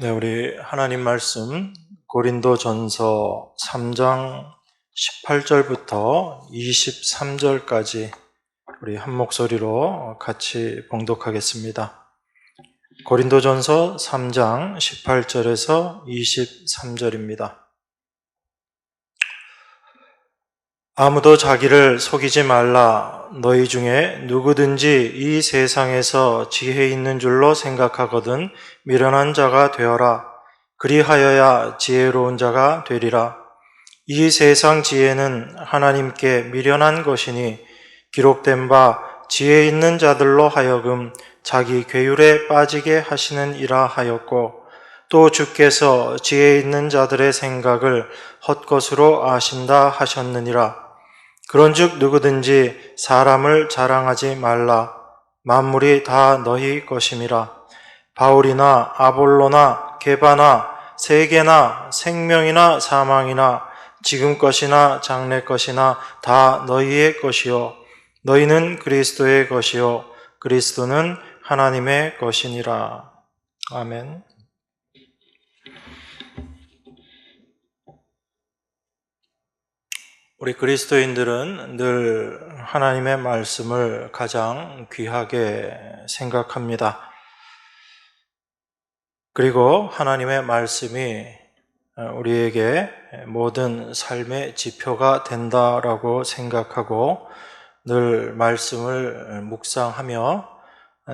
네, 우리 하나님 말씀 고린도전서 3장 18절부터 23절까지 우리 한 목소리로 같이 봉독하겠습니다. 고린도전서 3장 18절에서 23절입니다. 아무도 자기를 속이지 말라. 너희 중에 누구든지 이 세상에서 지혜 있는 줄로 생각하거든 미련한 자가 되어라. 그리하여야 지혜로운 자가 되리라. 이 세상 지혜는 하나님께 미련한 것이니 기록된 바 지혜 있는 자들로 하여금 자기 괴율에 빠지게 하시는 이라 하였고, 또 주께서 지혜 있는 자들의 생각을 헛것으로 아신다 하셨느니라. 그런즉 누구든지 사람을 자랑하지 말라. 만물이 다 너희 것임이라. 바울이나 아볼로나 게바나 세계나 생명이나 사망이나 지금 것이나 장래 것이나 다 너희의 것이요 너희는 그리스도의 것이요 그리스도는 하나님의 것이니라. 아멘. 우리 그리스도인들은 늘 하나님의 말씀을 가장 귀하게 생각합니다. 그리고 하나님의 말씀이 우리에게 모든 삶의 지표가 된다라고 생각하고 늘 말씀을 묵상하며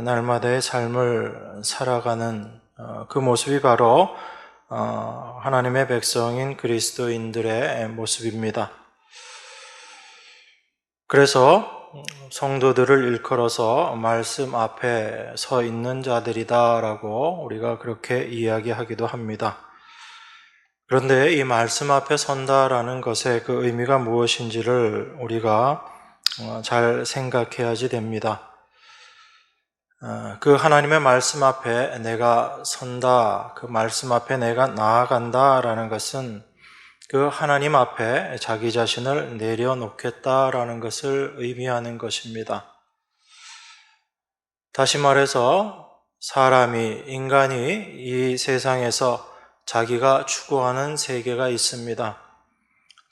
날마다의 삶을 살아가는 그 모습이 바로 하나님의 백성인 그리스도인들의 모습입니다. 그래서 성도들을 일컬어서 말씀 앞에 서 있는 자들이다라고 우리가 그렇게 이야기하기도 합니다. 그런데 이 말씀 앞에 선다라는 것의 그 의미가 무엇인지를 우리가 잘 생각해야지 됩니다. 그 하나님의 말씀 앞에 내가 선다, 그 말씀 앞에 내가 나아간다라는 것은 그 하나님 앞에 자기 자신을 내려놓겠다라는 것을 의미하는 것입니다. 다시 말해서 인간이 이 세상에서 자기가 추구하는 세계가 있습니다.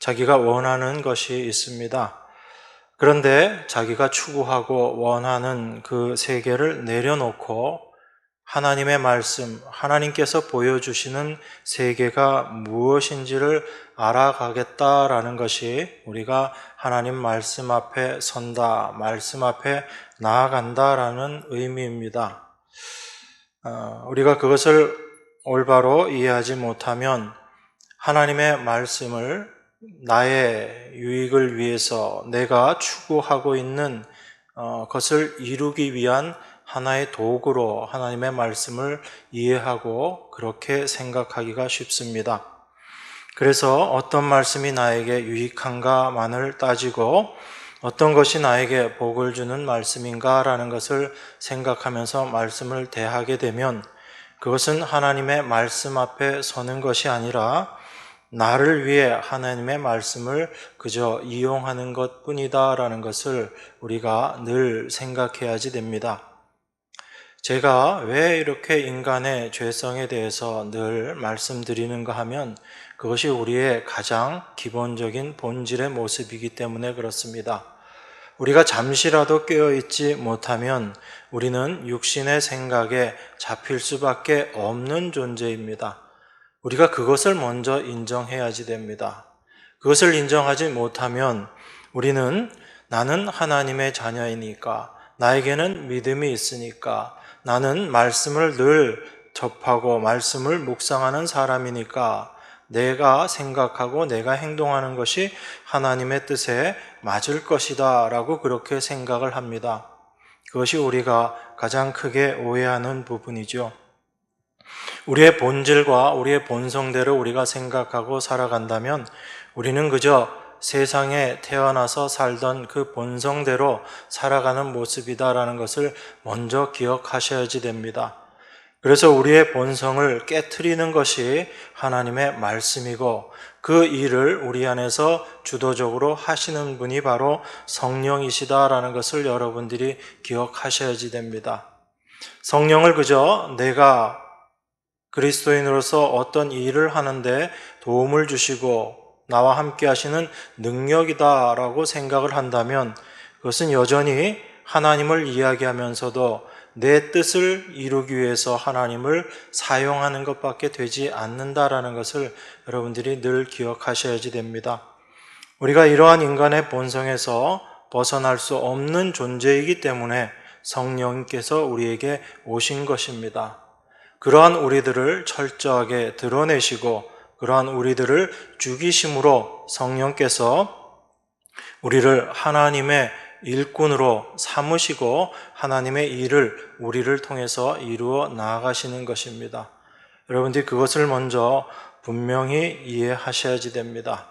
자기가 원하는 것이 있습니다. 그런데 자기가 추구하고 원하는 그 세계를 내려놓고 하나님의 말씀, 하나님께서 보여주시는 세계가 무엇인지를 알아가겠다라는 것이 우리가 하나님 말씀 앞에 선다, 말씀 앞에 나아간다라는 의미입니다. 우리가 그것을 올바로 이해하지 못하면 하나님의 말씀을 나의 유익을 위해서 내가 추구하고 있는 것을 이루기 위한 하나의 도구로 하나님의 말씀을 이해하고 그렇게 생각하기가 쉽습니다. 그래서 어떤 말씀이 나에게 유익한가만을 따지고 어떤 것이 나에게 복을 주는 말씀인가라는 것을 생각하면서 말씀을 대하게 되면 그것은 하나님의 말씀 앞에 서는 것이 아니라 나를 위해 하나님의 말씀을 그저 이용하는 것뿐이다라는 것을 우리가 늘 생각해야지 됩니다. 제가 왜 이렇게 인간의 죄성에 대해서 늘 말씀드리는가 하면 그것이 우리의 가장 기본적인 본질의 모습이기 때문에 그렇습니다. 우리가 잠시라도 깨어있지 못하면 우리는 육신의 생각에 잡힐 수밖에 없는 존재입니다. 우리가 그것을 먼저 인정해야지 됩니다. 그것을 인정하지 못하면 우리는 나는 하나님의 자녀이니까, 나에게는 믿음이 있으니까, 나는 말씀을 늘 접하고 말씀을 묵상하는 사람이니까 내가 생각하고 내가 행동하는 것이 하나님의 뜻에 맞을 것이다 라고 그렇게 생각을 합니다. 그것이 우리가 가장 크게 오해하는 부분이죠. 우리의 본질과 우리의 본성대로 우리가 생각하고 살아간다면 우리는 그저 세상에 태어나서 살던 그 본성대로 살아가는 모습이다라는 것을 먼저 기억하셔야지 됩니다. 그래서 우리의 본성을 깨트리는 것이 하나님의 말씀이고 그 일을 우리 안에서 주도적으로 하시는 분이 바로 성령이시다라는 것을 여러분들이 기억하셔야지 됩니다. 성령을 그저 내가 그리스도인으로서 어떤 일을 하는데 도움을 주시고 나와 함께 하시는 능력이다라고 생각을 한다면 그것은 여전히 하나님을 이야기하면서도 내 뜻을 이루기 위해서 하나님을 사용하는 것밖에 되지 않는다라는 것을 여러분들이 늘 기억하셔야지 됩니다. 우리가 이러한 인간의 본성에서 벗어날 수 없는 존재이기 때문에 성령께서 우리에게 오신 것입니다. 그러한 우리들을 철저하게 드러내시고 그러한 우리들을 죽이심으로 성령께서 우리를 하나님의 일꾼으로 삼으시고 하나님의 일을 우리를 통해서 이루어 나아가시는 것입니다. 여러분들이 그것을 먼저 분명히 이해하셔야지 됩니다.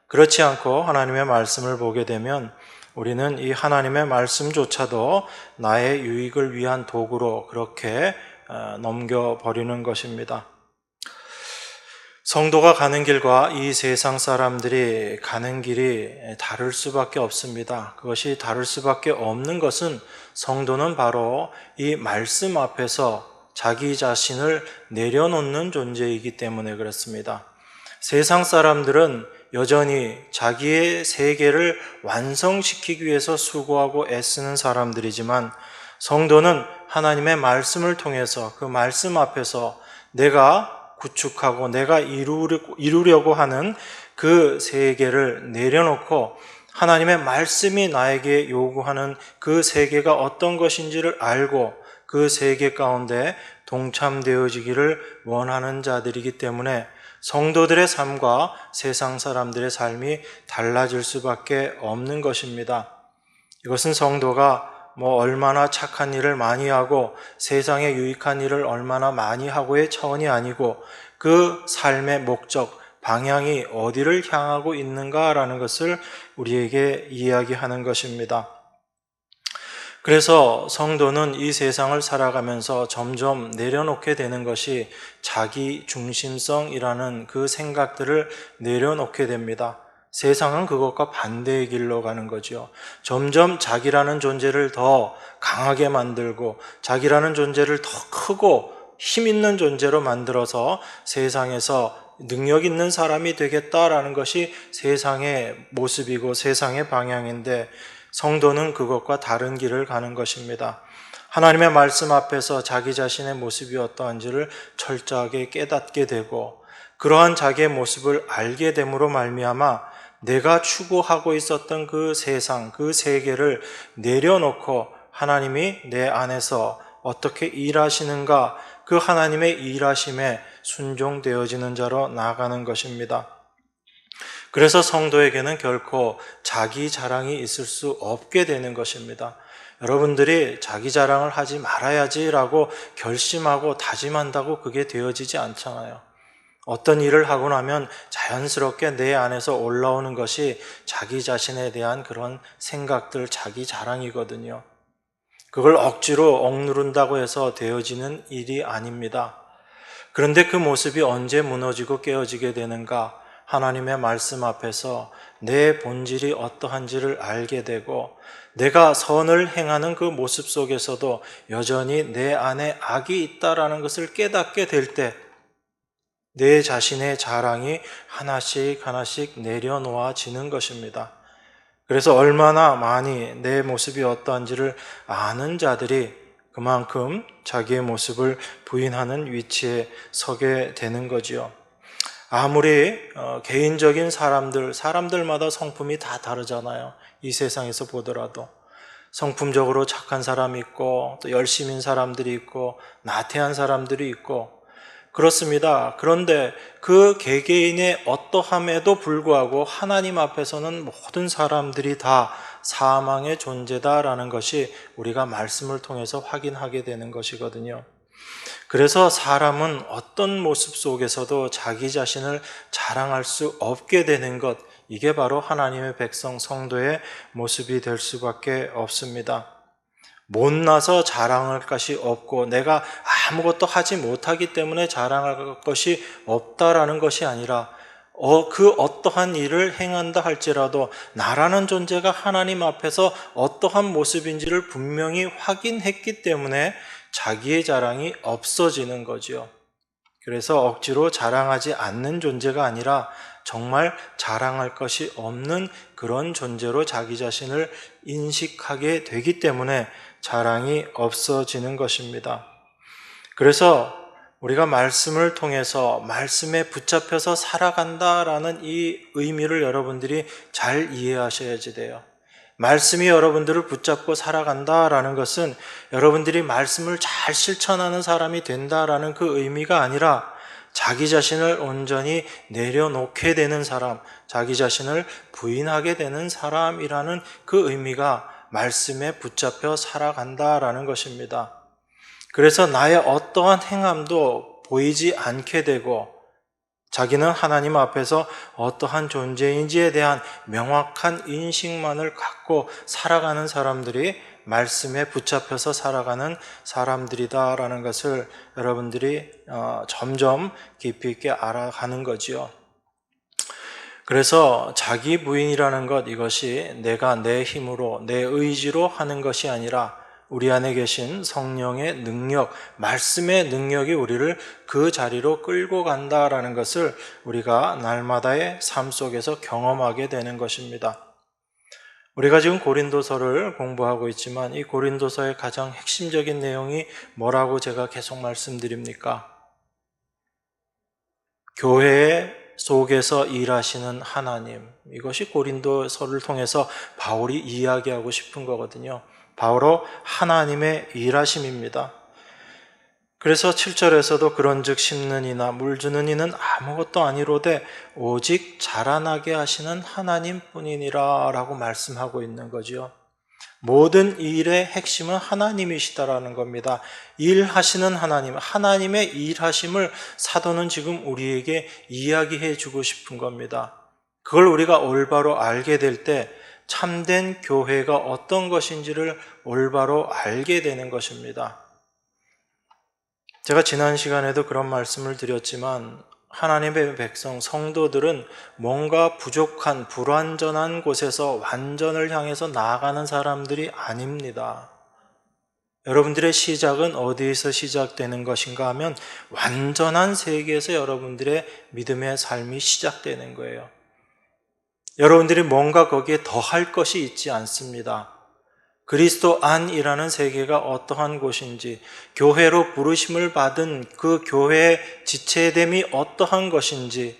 그렇지 않고 하나님의 말씀을 보게 되면 우리는 이 하나님의 말씀조차도 나의 유익을 위한 도구로 그렇게 넘겨버리는 것입니다. 성도가 가는 길과 이 세상 사람들이 가는 길이 다를 수밖에 없습니다. 그것이 다를 수밖에 없는 것은 성도는 바로 이 말씀 앞에서 자기 자신을 내려놓는 존재이기 때문에 그렇습니다. 세상 사람들은 여전히 자기의 세계를 완성시키기 위해서 수고하고 애쓰는 사람들이지만 성도는 하나님의 말씀을 통해서 그 말씀 앞에서 내가 구축하고 내가 이루려고 하는 그 세계를 내려놓고 하나님의 말씀이 나에게 요구하는 그 세계가 어떤 것인지를 알고 그 세계 가운데 동참되어지기를 원하는 자들이기 때문에 성도들의 삶과 세상 사람들의 삶이 달라질 수밖에 없는 것입니다. 이것은 성도가 얼마나 착한 일을 많이 하고 세상에 유익한 일을 얼마나 많이 하고의 차원이 아니고 그 삶의 목적, 방향이 어디를 향하고 있는가라는 것을 우리에게 이야기하는 것입니다. 그래서 성도는 이 세상을 살아가면서 점점 내려놓게 되는 것이 자기 중심성이라는 그 생각들을 내려놓게 됩니다. 세상은 그것과 반대의 길로 가는 거죠. 점점 자기라는 존재를 더 강하게 만들고 자기라는 존재를 더 크고 힘 있는 존재로 만들어서 세상에서 능력 있는 사람이 되겠다라는 것이 세상의 모습이고 세상의 방향인데 성도는 그것과 다른 길을 가는 것입니다. 하나님의 말씀 앞에서 자기 자신의 모습이 어떠한지를 철저하게 깨닫게 되고 그러한 자기의 모습을 알게 됨으로 말미암아 내가 추구하고 있었던 그 세상, 그 세계를 내려놓고 하나님이 내 안에서 어떻게 일하시는가 그 하나님의 일하심에 순종되어지는 자로 나아가는 것입니다. 그래서 성도에게는 결코 자기 자랑이 있을 수 없게 되는 것입니다. 여러분들이 자기 자랑을 하지 말아야지라고 결심하고 다짐한다고 그게 되어지지 않잖아요. 어떤 일을 하고 나면 자연스럽게 내 안에서 올라오는 것이 자기 자신에 대한 그런 생각들, 자기 자랑이거든요. 그걸 억지로 억누른다고 해서 되어지는 일이 아닙니다. 그런데 그 모습이 언제 무너지고 깨어지게 되는가? 하나님의 말씀 앞에서 내 본질이 어떠한지를 알게 되고 내가 선을 행하는 그 모습 속에서도 여전히 내 안에 악이 있다라는 것을 깨닫게 될 때 내 자신의 자랑이 하나씩 하나씩 내려놓아지는 것입니다. 그래서 얼마나 많이 내 모습이 어떠한지를 아는 자들이 그만큼 자기의 모습을 부인하는 위치에 서게 되는 거지요. 아무리 개인적인 사람들마다 성품이 다 다르잖아요. 이 세상에서 보더라도 성품적으로 착한 사람이 있고 또 열심인 사람들이 있고 나태한 사람들이 있고 그렇습니다. 그런데 그 개개인의 어떠함에도 불구하고 하나님 앞에서는 모든 사람들이 다 사망의 존재다라는 것이 우리가 말씀을 통해서 확인하게 되는 것이거든요. 그래서 사람은 어떤 모습 속에서도 자기 자신을 자랑할 수 없게 되는 것, 이게 바로 하나님의 백성 성도의 모습이 될 수밖에 없습니다. 못나서 자랑할 것이 없고 내가 아무것도 하지 못하기 때문에 자랑할 것이 없다라는 것이 아니라 그 어떠한 일을 행한다 할지라도 나라는 존재가 하나님 앞에서 어떠한 모습인지를 분명히 확인했기 때문에 자기의 자랑이 없어지는 거죠. 그래서 억지로 자랑하지 않는 존재가 아니라 정말 자랑할 것이 없는 그런 존재로 자기 자신을 인식하게 되기 때문에 자랑이 없어지는 것입니다. 그래서 우리가 말씀을 통해서 말씀에 붙잡혀서 살아간다라는 이 의미를 여러분들이 잘 이해하셔야지 돼요. 말씀이 여러분들을 붙잡고 살아간다라는 것은 여러분들이 말씀을 잘 실천하는 사람이 된다라는 그 의미가 아니라 자기 자신을 온전히 내려놓게 되는 사람, 자기 자신을 부인하게 되는 사람이라는 그 의미가 말씀에 붙잡혀 살아간다라는 것입니다. 그래서 나의 어떠한 행함도 보이지 않게 되고 자기는 하나님 앞에서 어떠한 존재인지에 대한 명확한 인식만을 갖고 살아가는 사람들이 말씀에 붙잡혀서 살아가는 사람들이다라는 것을 여러분들이 점점 깊이 있게 알아가는 거지요. 그래서 자기 부인이라는 것, 이것이 내가 내 힘으로 내 의지로 하는 것이 아니라 우리 안에 계신 성령의 능력, 말씀의 능력이 우리를 그 자리로 끌고 간다라는 것을 우리가 날마다의 삶 속에서 경험하게 되는 것입니다. 우리가 지금 고린도서를 공부하고 있지만 이 고린도서의 가장 핵심적인 내용이 뭐라고 제가 계속 말씀드립니까? 교회 속에서 일하시는 하나님, 이것이 고린도서를 통해서 바울이 이야기하고 싶은 거거든요. 바로 하나님의 일하심입니다. 그래서 7절에서도 그런즉 심는 이나 물 주는 이는 아무것도 아니로되 오직 자라나게 하시는 하나님뿐이니라 라고 말씀하고 있는 거죠. 모든 일의 핵심은 하나님이시다라는 겁니다. 일하시는 하나님, 하나님의 일하심을 사도는 지금 우리에게 이야기해 주고 싶은 겁니다. 그걸 우리가 올바로 알게 될 때 참된 교회가 어떤 것인지를 올바로 알게 되는 것입니다. 제가 지난 시간에도 그런 말씀을 드렸지만 하나님의 백성, 성도들은 뭔가 부족한, 불완전한 곳에서 완전을 향해서 나아가는 사람들이 아닙니다. 여러분들의 시작은 어디에서 시작되는 것인가 하면 완전한 세계에서 여러분들의 믿음의 삶이 시작되는 거예요. 여러분들이 뭔가 거기에 더할 것이 있지 않습니다. 그리스도 안이라는 세계가 어떠한 곳인지, 교회로 부르심을 받은 그 교회의 지체됨이 어떠한 것인지,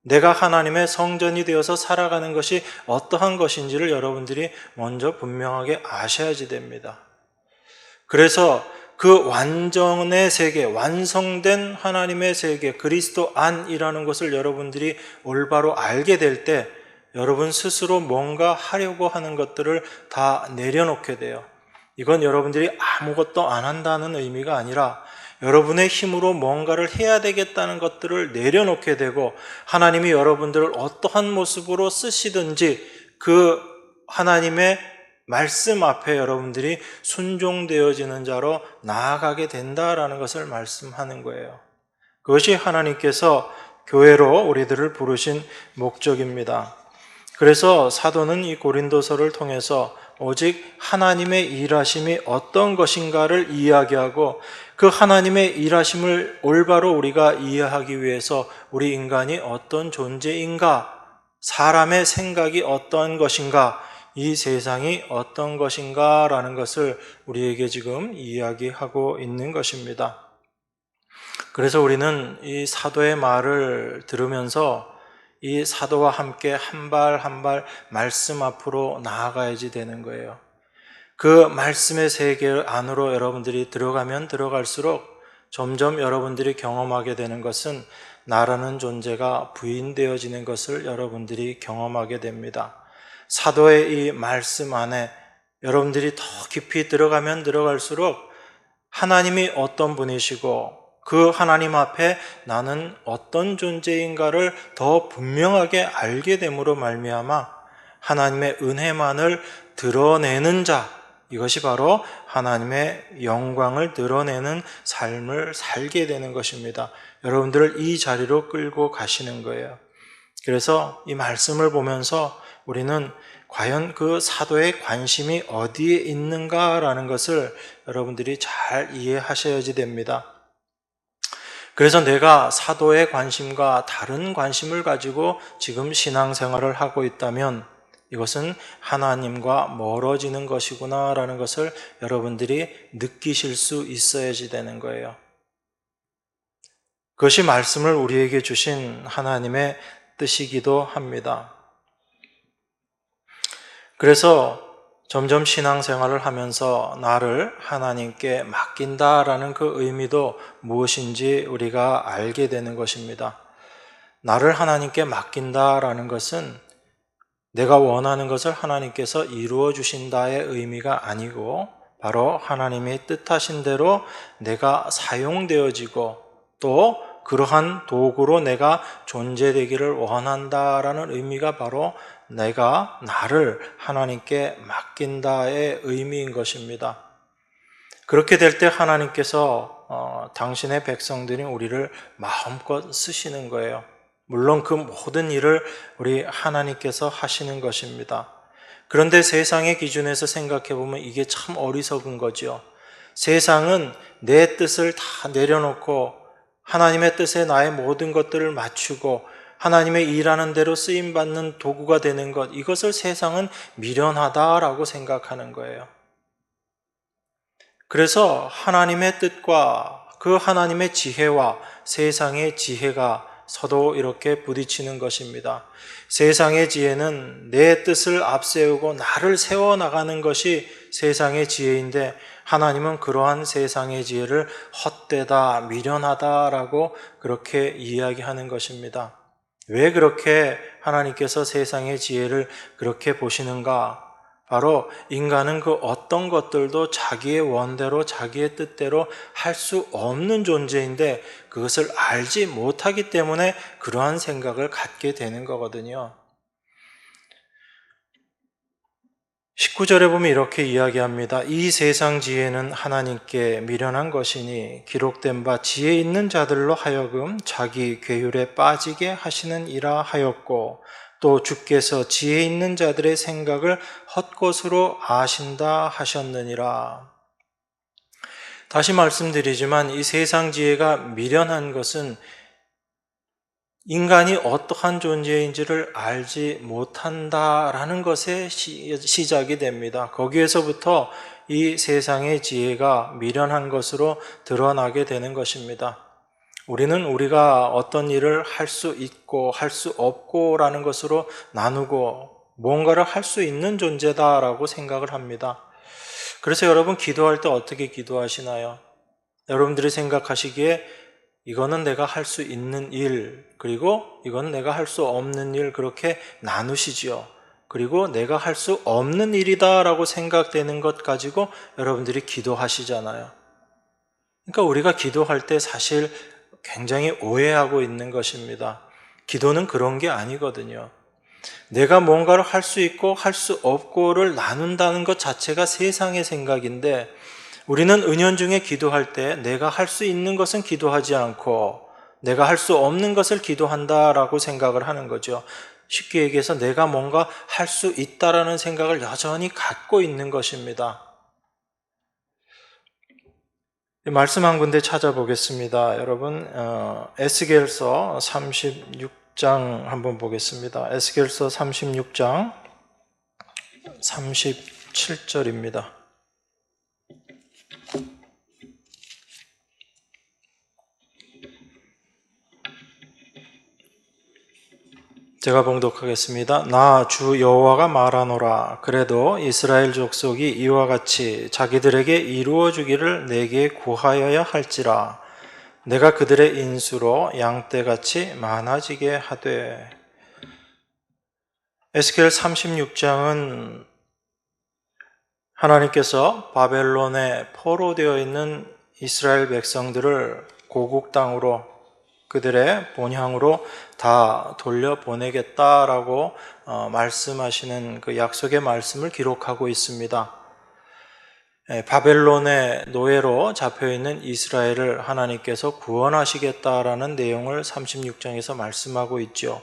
내가 하나님의 성전이 되어서 살아가는 것이 어떠한 것인지를 여러분들이 먼저 분명하게 아셔야지 됩니다. 그래서 그 완전의 세계, 완성된 하나님의 세계, 그리스도 안이라는 것을 여러분들이 올바로 알게 될 때 여러분 스스로 뭔가 하려고 하는 것들을 다 내려놓게 돼요. 이건 여러분들이 아무것도 안 한다는 의미가 아니라 여러분의 힘으로 뭔가를 해야 되겠다는 것들을 내려놓게 되고 하나님이 여러분들을 어떠한 모습으로 쓰시든지 그 하나님의 말씀 앞에 여러분들이 순종되어지는 자로 나아가게 된다라는 것을 말씀하는 거예요. 그것이 하나님께서 교회로 우리들을 부르신 목적입니다. 그래서 사도는 이 고린도서를 통해서 오직 하나님의 일하심이 어떤 것인가를 이야기하고 그 하나님의 일하심을 올바로 우리가 이해하기 위해서 우리 인간이 어떤 존재인가, 사람의 생각이 어떤 것인가, 이 세상이 어떤 것인가라는 것을 우리에게 지금 이야기하고 있는 것입니다. 그래서 우리는 이 사도의 말을 들으면서 이 사도와 함께 한 발 한 발 말씀 앞으로 나아가야지 되는 거예요. 그 말씀의 세계 안으로 여러분들이 들어가면 들어갈수록 점점 여러분들이 경험하게 되는 것은 나라는 존재가 부인되어지는 것을 여러분들이 경험하게 됩니다. 사도의 이 말씀 안에 여러분들이 더 깊이 들어가면 들어갈수록 하나님이 어떤 분이시고 그 하나님 앞에 나는 어떤 존재인가를 더 분명하게 알게 됨으로 말미암아 하나님의 은혜만을 드러내는 자, 이것이 바로 하나님의 영광을 드러내는 삶을 살게 되는 것입니다. 여러분들을 이 자리로 끌고 가시는 거예요. 그래서 이 말씀을 보면서 우리는 과연 그 사도의 관심이 어디에 있는가라는 것을 여러분들이 잘 이해하셔야지 됩니다. 그래서 내가 사도의 관심과 다른 관심을 가지고 지금 신앙생활을 하고 있다면 이것은 하나님과 멀어지는 것이구나라는 것을 여러분들이 느끼실 수 있어야지 되는 거예요. 그것이 말씀을 우리에게 주신 하나님의 뜻이기도 합니다. 그래서 점점 신앙생활을 하면서 나를 하나님께 맡긴다라는 그 의미도 무엇인지 우리가 알게 되는 것입니다. 나를 하나님께 맡긴다라는 것은 내가 원하는 것을 하나님께서 이루어 주신다의 의미가 아니고 바로 하나님의 뜻하신 대로 내가 사용되어지고 또 그러한 도구로 내가 존재되기를 원한다라는 의미가 바로 내가 나를 하나님께 맡긴다의 의미인 것입니다. 그렇게 될 때 하나님께서 당신의 백성들인 우리를 마음껏 쓰시는 거예요. 물론 그 모든 일을 우리 하나님께서 하시는 것입니다. 그런데 세상의 기준에서 생각해 보면 이게 참 어리석은 거죠. 세상은 내 뜻을 다 내려놓고 하나님의 뜻에 나의 모든 것들을 맞추고 하나님의 일하는 대로 쓰임받는 도구가 되는 것, 이것을 세상은 미련하다라고 생각하는 거예요. 그래서 하나님의 뜻과 그 하나님의 지혜와 세상의 지혜가 서로 이렇게 부딪히는 것입니다. 세상의 지혜는 내 뜻을 앞세우고 나를 세워나가는 것이 세상의 지혜인데 하나님은 그러한 세상의 지혜를 헛되다, 미련하다라고 그렇게 이야기하는 것입니다. 왜 그렇게 하나님께서 세상의 지혜를 그렇게 보시는가? 바로 인간은 그 어떤 것들도 자기의 원대로 자기의 뜻대로 할 수 없는 존재인데 그것을 알지 못하기 때문에 그러한 생각을 갖게 되는 거거든요. 19절에 보면 이렇게 이야기합니다. 이 세상 지혜는 하나님께 미련한 것이니 기록된 바 지혜 있는 자들로 하여금 자기 괴율에 빠지게 하시는 이라 하였고 또 주께서 지혜 있는 자들의 생각을 헛것으로 아신다 하셨느니라. 다시 말씀드리지만 이 세상 지혜가 미련한 것은 인간이 어떠한 존재인지를 알지 못한다라는 것에 시작이 됩니다. 거기에서부터 이 세상의 지혜가 미련한 것으로 드러나게 되는 것입니다. 우리는 우리가 어떤 일을 할 수 있고 할 수 없고라는 것으로 나누고 뭔가를 할 수 있는 존재다라고 생각을 합니다. 그래서 여러분 기도할 때 어떻게 기도하시나요? 여러분들이 생각하시기에 이거는 내가 할 수 있는 일, 그리고 이건 내가 할 수 없는 일, 그렇게 나누시지요. 그리고 내가 할 수 없는 일이다라고 생각되는 것 가지고 여러분들이 기도하시잖아요. 그러니까 우리가 기도할 때 사실 굉장히 오해하고 있는 것입니다. 기도는 그런 게 아니거든요. 내가 뭔가를 할 수 있고 할 수 없고를 나눈다는 것 자체가 세상의 생각인데 우리는 은연중에 기도할 때 내가 할 수 있는 것은 기도하지 않고 내가 할 수 없는 것을 기도한다라고 생각을 하는 거죠. 쉽게 얘기해서 내가 뭔가 할 수 있다라는 생각을 여전히 갖고 있는 것입니다. 말씀 한 군데 찾아보겠습니다. 여러분 에스겔서 36장 한번 보겠습니다. 에스겔서 36장 37절입니다. 제가 봉독하겠습니다. 나 주 여호와가 말하노라. 그래도 이스라엘 족속이 이와 같이 자기들에게 이루어 주기를 내게 구하여야 할지라. 내가 그들의 인수로 양떼같이 많아지게 하되. 에스겔 36장은 하나님께서 바벨론에 포로되어 있는 이스라엘 백성들을 고국 땅으로 그들의 본향으로 다 돌려보내겠다라고 말씀하시는 그 약속의 말씀을 기록하고 있습니다. 바벨론의 노예로 잡혀있는 이스라엘을 하나님께서 구원하시겠다라는 내용을 36장에서 말씀하고 있죠.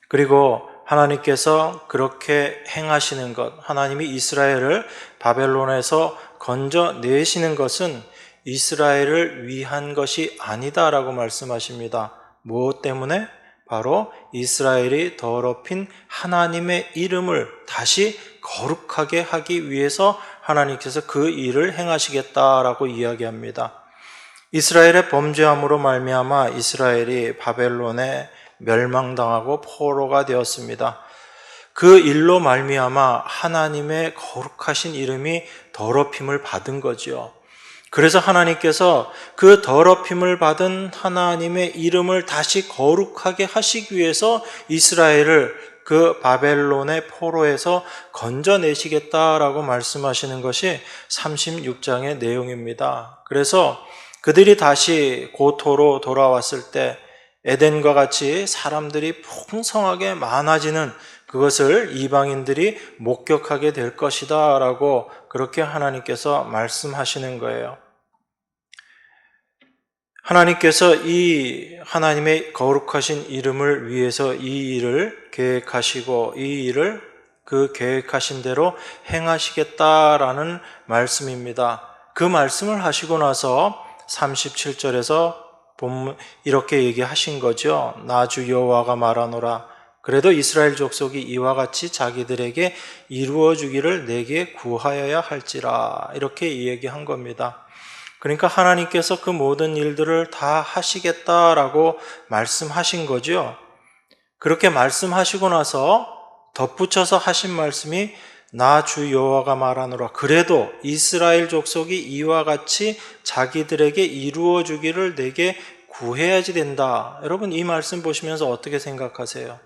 그리고 하나님께서 그렇게 행하시는 것, 하나님이 이스라엘을 바벨론에서 건져내시는 것은 이스라엘을 위한 것이 아니다라고 말씀하십니다. 무엇 때문에? 바로 이스라엘이 더럽힌 하나님의 이름을 다시 거룩하게 하기 위해서 하나님께서 그 일을 행하시겠다라고 이야기합니다. 이스라엘의 범죄함으로 말미암아 이스라엘이 바벨론에 멸망당하고 포로가 되었습니다. 그 일로 말미암아 하나님의 거룩하신 이름이 더럽힘을 받은 거지요. 그래서 하나님께서 그 더럽힘을 받은 하나님의 이름을 다시 거룩하게 하시기 위해서 이스라엘을 그 바벨론의 포로에서 건져내시겠다라고 말씀하시는 것이 36장의 내용입니다. 그래서 그들이 다시 고토로 돌아왔을 때 에덴과 같이 사람들이 풍성하게 많아지는 그것을 이방인들이 목격하게 될 것이다 라고 그렇게 하나님께서 말씀하시는 거예요. 하나님께서 이 하나님의 거룩하신 이름을 위해서 이 일을 계획하시고 이 일을 그 계획하신 대로 행하시겠다라는 말씀입니다. 그 말씀을 하시고 나서 37절에서 이렇게 얘기하신 거죠. 나 주 여호와가 말하노라. 그래도 이스라엘 족속이 이와 같이 자기들에게 이루어 주기를 내게 구하여야 할지라. 이렇게 얘기한 겁니다. 그러니까 하나님께서 그 모든 일들을 다 하시겠다라고 말씀하신 거죠. 그렇게 말씀하시고 나서 덧붙여서 하신 말씀이 나 주 여호와가 말하노라. 그래도 이스라엘 족속이 이와 같이 자기들에게 이루어 주기를 내게 구해야지 된다. 여러분 이 말씀 보시면서 어떻게 생각하세요?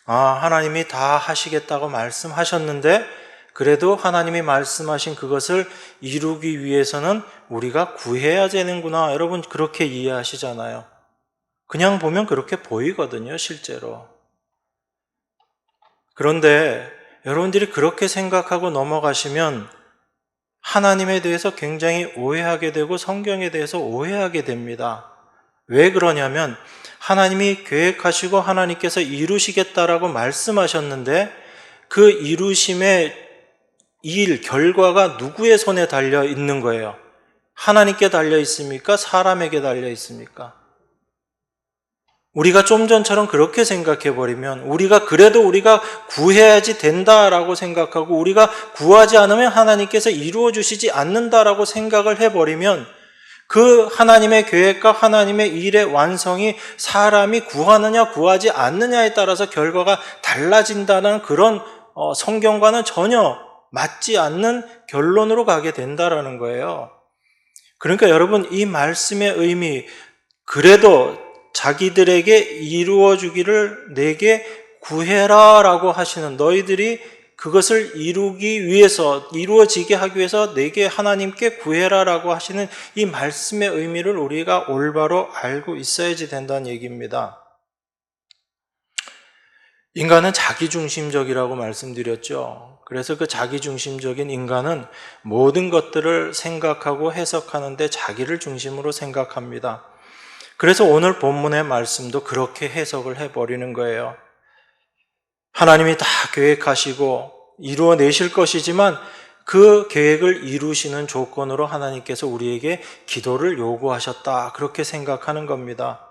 하나님이 다 하시겠다고 말씀하셨는데 그래도 하나님이 말씀하신 그것을 이루기 위해서는 우리가 구해야 되는구나. 여러분 그렇게 이해하시잖아요. 그냥 보면 그렇게 보이거든요, 실제로. 그런데 여러분들이 그렇게 생각하고 넘어가시면 하나님에 대해서 굉장히 오해하게 되고 성경에 대해서 오해하게 됩니다. 왜 그러냐면 하나님이 계획하시고 하나님께서 이루시겠다라고 말씀하셨는데 그 이루심의 일, 결과가 누구의 손에 달려 있는 거예요? 하나님께 달려 있습니까? 사람에게 달려 있습니까? 우리가 좀 전처럼 그렇게 생각해 버리면 우리가 구해야지 된다라고 생각하고 우리가 구하지 않으면 하나님께서 이루어 주시지 않는다라고 생각을 해버리면 그 하나님의 계획과 하나님의 일의 완성이 사람이 구하느냐 구하지 않느냐에 따라서 결과가 달라진다는 그런 성경과는 전혀 맞지 않는 결론으로 가게 된다라는 거예요. 그러니까 여러분 이 말씀의 의미, 그래도 자기들에게 이루어 주기를 내게 구해라 라고 하시는, 너희들이 그것을 이루어지게 하기 위해서 내게 하나님께 구해라 라고 하시는 이 말씀의 의미를 우리가 올바로 알고 있어야지 된다는 얘기입니다. 인간은 자기중심적이라고 말씀드렸죠. 그래서 그 자기중심적인 인간은 모든 것들을 생각하고 해석하는데 자기를 중심으로 생각합니다. 그래서 오늘 본문의 말씀도 그렇게 해석을 해버리는 거예요. 하나님이 다 계획하시고 이루어내실 것이지만 그 계획을 이루시는 조건으로 하나님께서 우리에게 기도를 요구하셨다. 그렇게 생각하는 겁니다.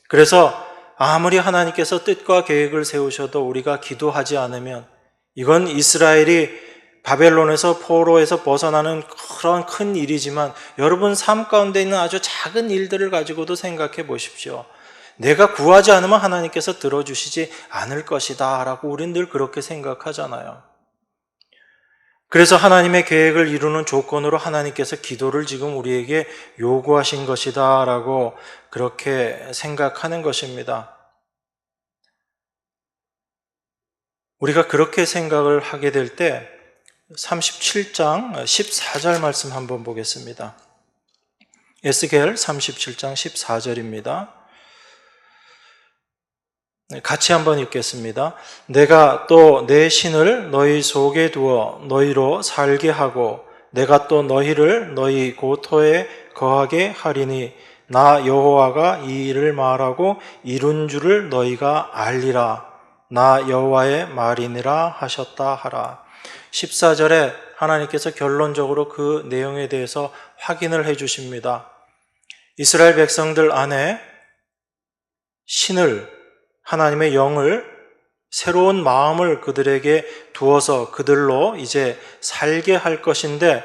그래서 아무리 하나님께서 뜻과 계획을 세우셔도 우리가 기도하지 않으면 이건 이스라엘이 바벨론에서 포로에서 벗어나는 그런 큰 일이지만 여러분 삶 가운데 있는 아주 작은 일들을 가지고도 생각해 보십시오. 내가 구하지 않으면 하나님께서 들어주시지 않을 것이다 라고 우리는 늘 그렇게 생각하잖아요. 그래서 하나님의 계획을 이루는 조건으로 하나님께서 기도를 지금 우리에게 요구하신 것이다 라고 그렇게 생각하는 것입니다. 우리가 그렇게 생각을 하게 될 때 37장 14절 말씀 한번 보겠습니다. 에스겔 37장 14절입니다. 같이 한번 읽겠습니다. 내가 또 내 신을 너희 속에 두어 너희로 살게 하고 내가 또 너희를 너희 고토에 거하게 하리니 나 여호와가 이 일을 말하고 이룬 줄을 너희가 알리라. 나 여호와의 말이니라 하셨다 하라. 14절에 하나님께서 결론적으로 그 내용에 대해서 확인을 해 주십니다. 이스라엘 백성들 안에 신을, 하나님의 영을, 새로운 마음을 그들에게 두어서 그들로 이제 살게 할 것인데,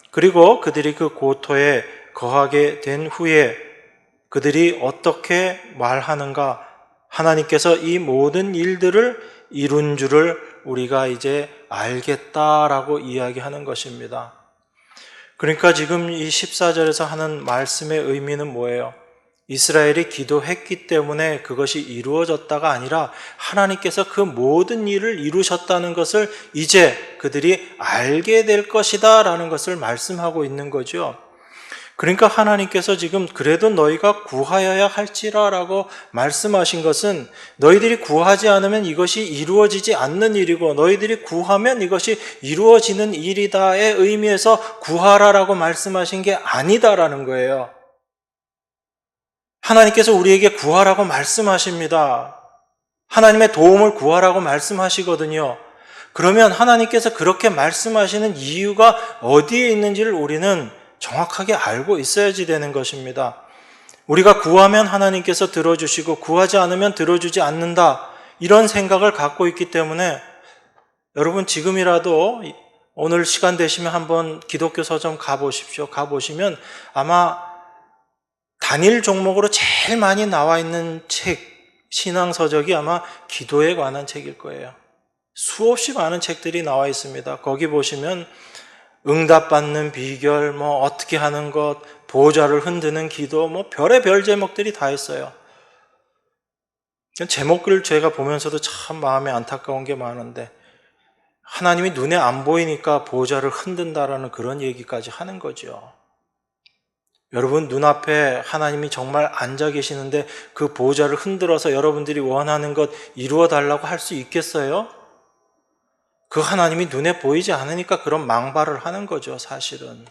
그리고 그들이 그 고토에 거하게 된 후에 그들이 어떻게 말하는가, 하나님께서 이 모든 일들을 이룬 줄을 우리가 이제 알겠다라고 이야기하는 것입니다. 그러니까 지금 이 14절에서 하는 말씀의 의미는 뭐예요? 이스라엘이 기도했기 때문에 그것이 이루어졌다가 아니라 하나님께서 그 모든 일을 이루셨다는 것을 이제 그들이 알게 될 것이다 라는 것을 말씀하고 있는 거죠. 그러니까 하나님께서 지금 그래도 너희가 구하여야 할지라 라고 말씀하신 것은 너희들이 구하지 않으면 이것이 이루어지지 않는 일이고 너희들이 구하면 이것이 이루어지는 일이다의 의미에서 구하라라고 말씀하신 게 아니다라는 거예요. 하나님께서 우리에게 구하라고 말씀하십니다. 하나님의 도움을 구하라고 말씀하시거든요. 그러면 하나님께서 그렇게 말씀하시는 이유가 어디에 있는지를 우리는 정확하게 알고 있어야지 되는 것입니다. 우리가 구하면 하나님께서 들어주시고 구하지 않으면 들어주지 않는다, 이런 생각을 갖고 있기 때문에 여러분 지금이라도 오늘 시간 되시면 한번 기독교 서점 가보십시오. 가보시면 아마 단일 종목으로 제일 많이 나와 있는 책, 신앙서적이 아마 기도에 관한 책일 거예요. 수없이 많은 책들이 나와 있습니다. 거기 보시면 응답받는 비결, 어떻게 하는 것, 보좌를 흔드는 기도, 별의별 제목들이 다 있어요. 제목을 제가 보면서도 참 마음에 안타까운 게 많은데, 하나님이 눈에 안 보이니까 보좌를 흔든다라는 그런 얘기까지 하는 거죠. 여러분, 눈앞에 하나님이 정말 앉아 계시는데 그 보좌를 흔들어서 여러분들이 원하는 것 이루어 달라고 할 수 있겠어요? 그 하나님이 눈에 보이지 않으니까 그런 망발을 하는 거죠, 사실은.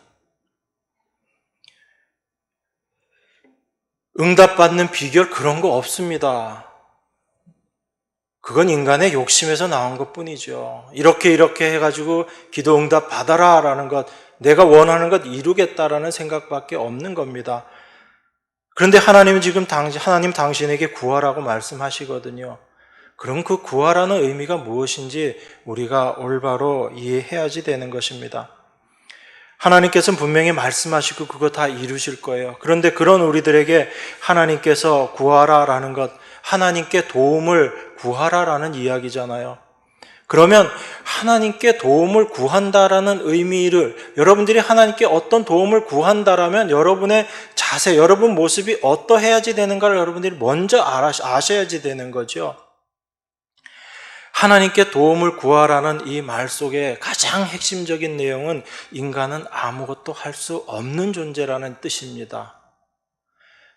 응답받는 비결 그런 거 없습니다. 그건 인간의 욕심에서 나온 것 뿐이죠. 이렇게 해가지고 기도 응답 받아라 라는 것, 내가 원하는 것 이루겠다라는 생각밖에 없는 겁니다. 그런데 하나님은 지금 하나님 당신에게 구하라고 말씀하시거든요. 그럼 그 구하라는 의미가 무엇인지 우리가 올바로 이해해야지 되는 것입니다. 하나님께서는 분명히 말씀하시고 그거 다 이루실 거예요. 그런데 그런 우리들에게 하나님께서 구하라라는 것, 하나님께 도움을 구하라라는 이야기잖아요. 그러면 하나님께 도움을 구한다라는 의미를, 여러분들이 하나님께 어떤 도움을 구한다라면 여러분의 자세, 여러분 모습이 어떠해야지 되는가를 여러분들이 먼저 아셔야지 되는 거죠. 하나님께 도움을 구하라는 이 말 속에 가장 핵심적인 내용은 인간은 아무것도 할 수 없는 존재라는 뜻입니다.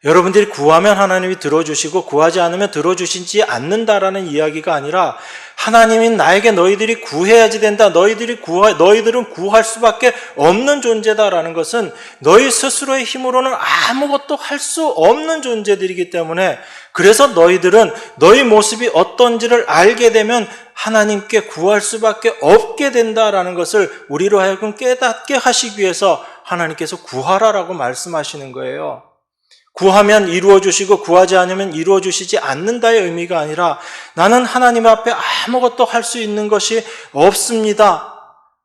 여러분들이 구하면 하나님이 들어주시고 구하지 않으면 들어주시지 않는다라는 이야기가 아니라 하나님이 나에게 너희들이 구해야지 된다, 너희들은 구할 수밖에 없는 존재다라는 것은 너희 스스로의 힘으로는 아무것도 할 수 없는 존재들이기 때문에, 그래서 너희들은 너희 모습이 어떤지를 알게 되면 하나님께 구할 수밖에 없게 된다라는 것을 우리로 하여금 깨닫게 하시기 위해서 하나님께서 구하라라고 말씀하시는 거예요. 구하면 이루어주시고 구하지 않으면 이루어주시지 않는다의 의미가 아니라 나는 하나님 앞에 아무것도 할 수 있는 것이 없습니다.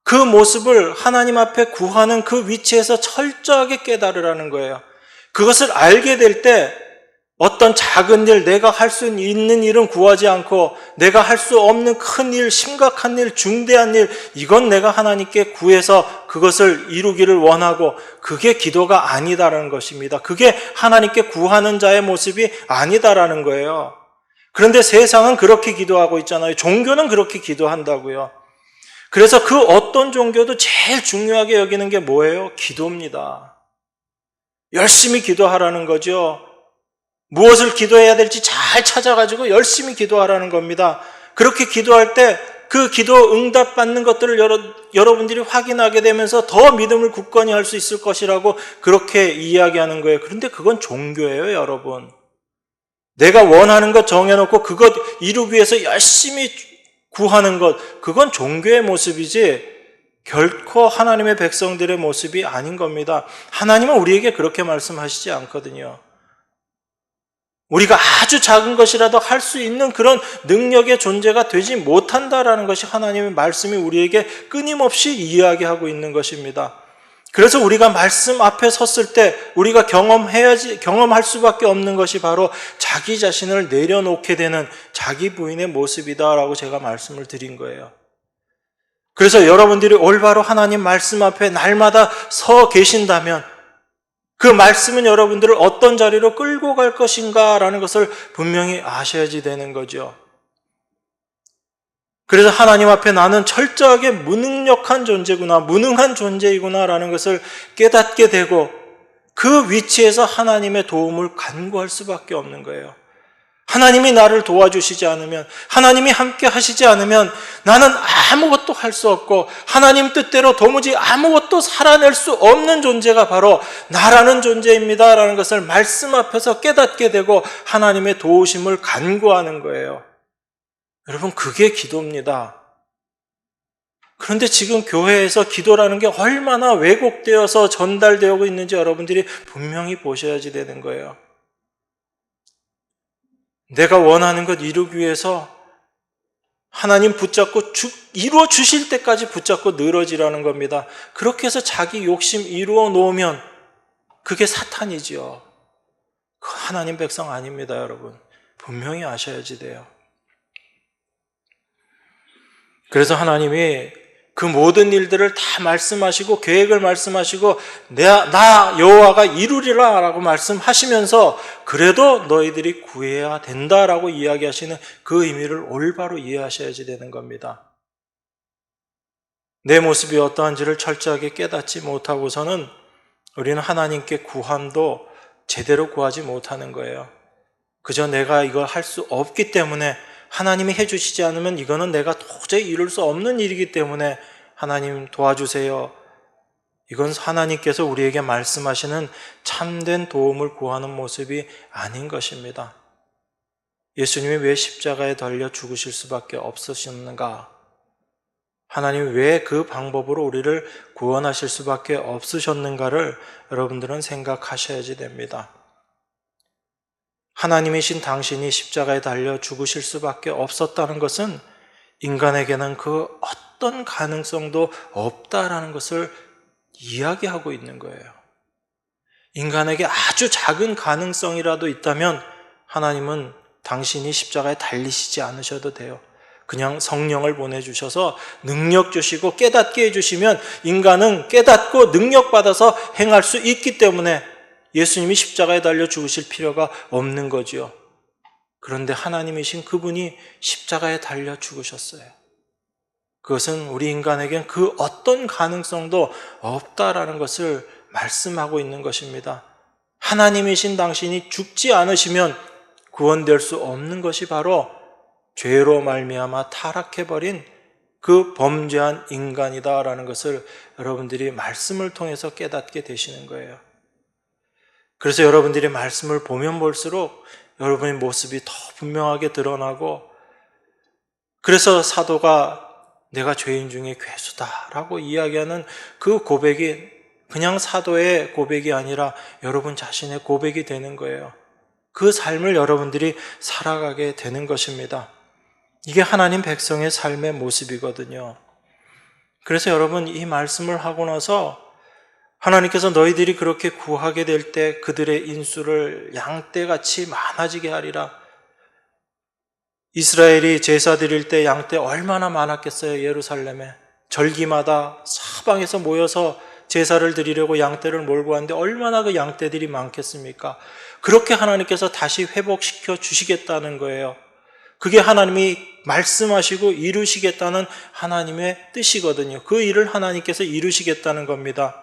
그 모습을 하나님 앞에 구하는 그 위치에서 철저하게 깨달으라는 거예요. 그것을 알게 될 때 어떤 작은 일, 내가 할 수 있는 일은 구하지 않고 내가 할 수 없는 큰 일, 심각한 일, 중대한 일, 이건 내가 하나님께 구해서 그것을 이루기를 원하고 그게 기도가 아니다라는 것입니다. 그게 하나님께 구하는 자의 모습이 아니다라는 거예요. 그런데 세상은 그렇게 기도하고 있잖아요. 종교는 그렇게 기도한다고요. 그래서 그 어떤 종교도 제일 중요하게 여기는 게 뭐예요? 기도입니다. 열심히 기도하라는 거죠. 무엇을 기도해야 될지 잘 찾아가지고 열심히 기도하라는 겁니다. 그렇게 기도할 때 그 기도 응답받는 것들을 여러분들이 확인하게 되면서 더 믿음을 굳건히 할 수 있을 것이라고 그렇게 이야기하는 거예요. 그런데 그건 종교예요, 여러분. 내가 원하는 것 정해놓고 그것 이루기 위해서 열심히 구하는 것, 그건 종교의 모습이지 결코 하나님의 백성들의 모습이 아닌 겁니다. 하나님은 우리에게 그렇게 말씀하시지 않거든요. 우리가 아주 작은 것이라도 할 수 있는 그런 능력의 존재가 되지 못한다라는 것이 하나님의 말씀이 우리에게 끊임없이 이야기하고 있는 것입니다. 그래서 우리가 말씀 앞에 섰을 때 우리가 경험할 수밖에 없는 것이 바로 자기 자신을 내려놓게 되는 자기 부인의 모습이다라고 제가 말씀을 드린 거예요. 그래서 여러분들이 올바로 하나님 말씀 앞에 날마다 서 계신다면 그 말씀은 여러분들을 어떤 자리로 끌고 갈 것인가라는 것을 분명히 아셔야지 되는 거죠. 그래서 하나님 앞에 나는 철저하게 무능력한 존재구나, 무능한 존재이구나라는 것을 깨닫게 되고 그 위치에서 하나님의 도움을 간구할 수밖에 없는 거예요. 하나님이 나를 도와주시지 않으면, 하나님이 함께 하시지 않으면 나는 아무것도 할 수 없고 하나님 뜻대로 도무지 아무것도 살아낼 수 없는 존재가 바로 나라는 존재입니다 라는 것을 말씀 앞에서 깨닫게 되고 하나님의 도우심을 간구하는 거예요. 여러분, 그게 기도입니다. 그런데 지금 교회에서 기도라는 게 얼마나 왜곡되어서 전달되고 있는지 여러분들이 분명히 보셔야지 되는 거예요. 내가 원하는 것 이루기 위해서 하나님 붙잡고 이루어 주실 때까지 붙잡고 늘어지라는 겁니다. 그렇게 해서 자기 욕심 이루어 놓으면 그게 사탄이지요. 그 하나님 백성 아닙니다, 여러분. 분명히 아셔야지 돼요. 그래서 하나님이 그 모든 일들을 다 말씀하시고 계획을 말씀하시고 나 여호와가 이루리라 라고 말씀하시면서 그래도 너희들이 구해야 된다라고 이야기하시는 그 의미를 올바로 이해하셔야지 되는 겁니다. 내 모습이 어떠한지를 철저하게 깨닫지 못하고서는 우리는 하나님께 구함도 제대로 구하지 못하는 거예요. 그저 내가 이걸 할 수 없기 때문에, 하나님이 해주시지 않으면 이거는 내가 도저히 이룰 수 없는 일이기 때문에 하나님 도와주세요. 이건 하나님께서 우리에게 말씀하시는 참된 도움을 구하는 모습이 아닌 것입니다. 예수님이 왜 십자가에 달려 죽으실 수밖에 없으셨는가? 하나님이 왜 그 방법으로 우리를 구원하실 수밖에 없으셨는가를 여러분들은 생각하셔야지 됩니다. 하나님이신 당신이 십자가에 달려 죽으실 수밖에 없었다는 것은 인간에게는 그 어떤 가능성도 없다라는 것을 이야기하고 있는 거예요. 인간에게 아주 작은 가능성이라도 있다면 하나님은 당신이 십자가에 달리시지 않으셔도 돼요. 그냥 성령을 보내주셔서 능력 주시고 깨닫게 해주시면 인간은 깨닫고 능력받아서 행할 수 있기 때문에 예수님이 십자가에 달려 죽으실 필요가 없는 거지요. 그런데 하나님이신 그분이 십자가에 달려 죽으셨어요. 그것은 우리 인간에겐 그 어떤 가능성도 없다라는 것을 말씀하고 있는 것입니다. 하나님이신 당신이 죽지 않으시면 구원될 수 없는 것이 바로 죄로 말미암아 타락해버린 그 범죄한 인간이다라는 것을 여러분들이 말씀을 통해서 깨닫게 되시는 거예요. 그래서 여러분들이 말씀을 보면 볼수록 여러분의 모습이 더 분명하게 드러나고, 그래서 사도가 내가 죄인 중에 괴수다라고 이야기하는 그 고백이 그냥 사도의 고백이 아니라 여러분 자신의 고백이 되는 거예요. 그 삶을 여러분들이 살아가게 되는 것입니다. 이게 하나님 백성의 삶의 모습이거든요. 그래서 여러분, 이 말씀을 하고 나서 하나님께서 너희들이 그렇게 구하게 될 때 그들의 인수를 양떼같이 많아지게 하리라. 이스라엘이 제사 드릴 때 양떼 얼마나 많았겠어요. 예루살렘에 절기마다 사방에서 모여서 제사를 드리려고 양떼를 몰고 왔는데 얼마나 그 양떼들이 많겠습니까? 그렇게 하나님께서 다시 회복시켜 주시겠다는 거예요. 그게 하나님이 말씀하시고 이루시겠다는 하나님의 뜻이거든요. 그 일을 하나님께서 이루시겠다는 겁니다.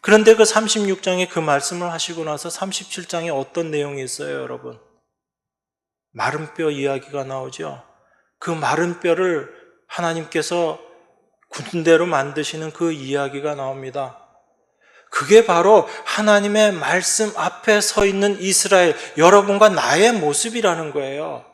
그런데 그 36장에 그 말씀을 하시고 나서 37장에 어떤 내용이 있어요, 여러분? 마른 뼈 이야기가 나오죠. 그 마른 뼈를 하나님께서 군대로 만드시는 그 이야기가 나옵니다. 그게 바로 하나님의 말씀 앞에 서 있는 이스라엘, 여러분과 나의 모습이라는 거예요.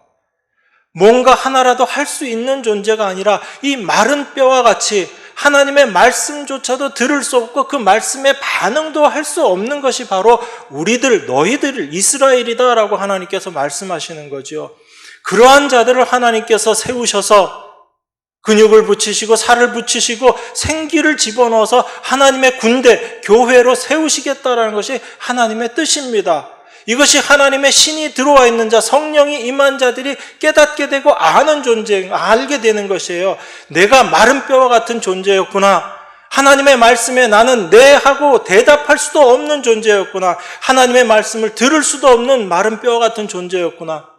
뭔가 하나라도 할 수 있는 존재가 아니라 이 마른 뼈와 같이 하나님의 말씀조차도 들을 수 없고 그 말씀에 반응도 할 수 없는 것이 바로 우리들, 너희들 이스라엘이다라고 하나님께서 말씀하시는 거죠. 그러한 자들을 하나님께서 세우셔서 근육을 붙이시고 살을 붙이시고 생기를 집어넣어서 하나님의 군대, 교회로 세우시겠다라는 것이 하나님의 뜻입니다. 이것이 하나님의 신이 들어와 있는 자, 성령이 임한 자들이 깨닫게 되고 아는 존재, 알게 되는 것이에요. 내가 마른 뼈와 같은 존재였구나. 하나님의 말씀에 나는 네 하고 대답할 수도 없는 존재였구나. 하나님의 말씀을 들을 수도 없는 마른 뼈와 같은 존재였구나.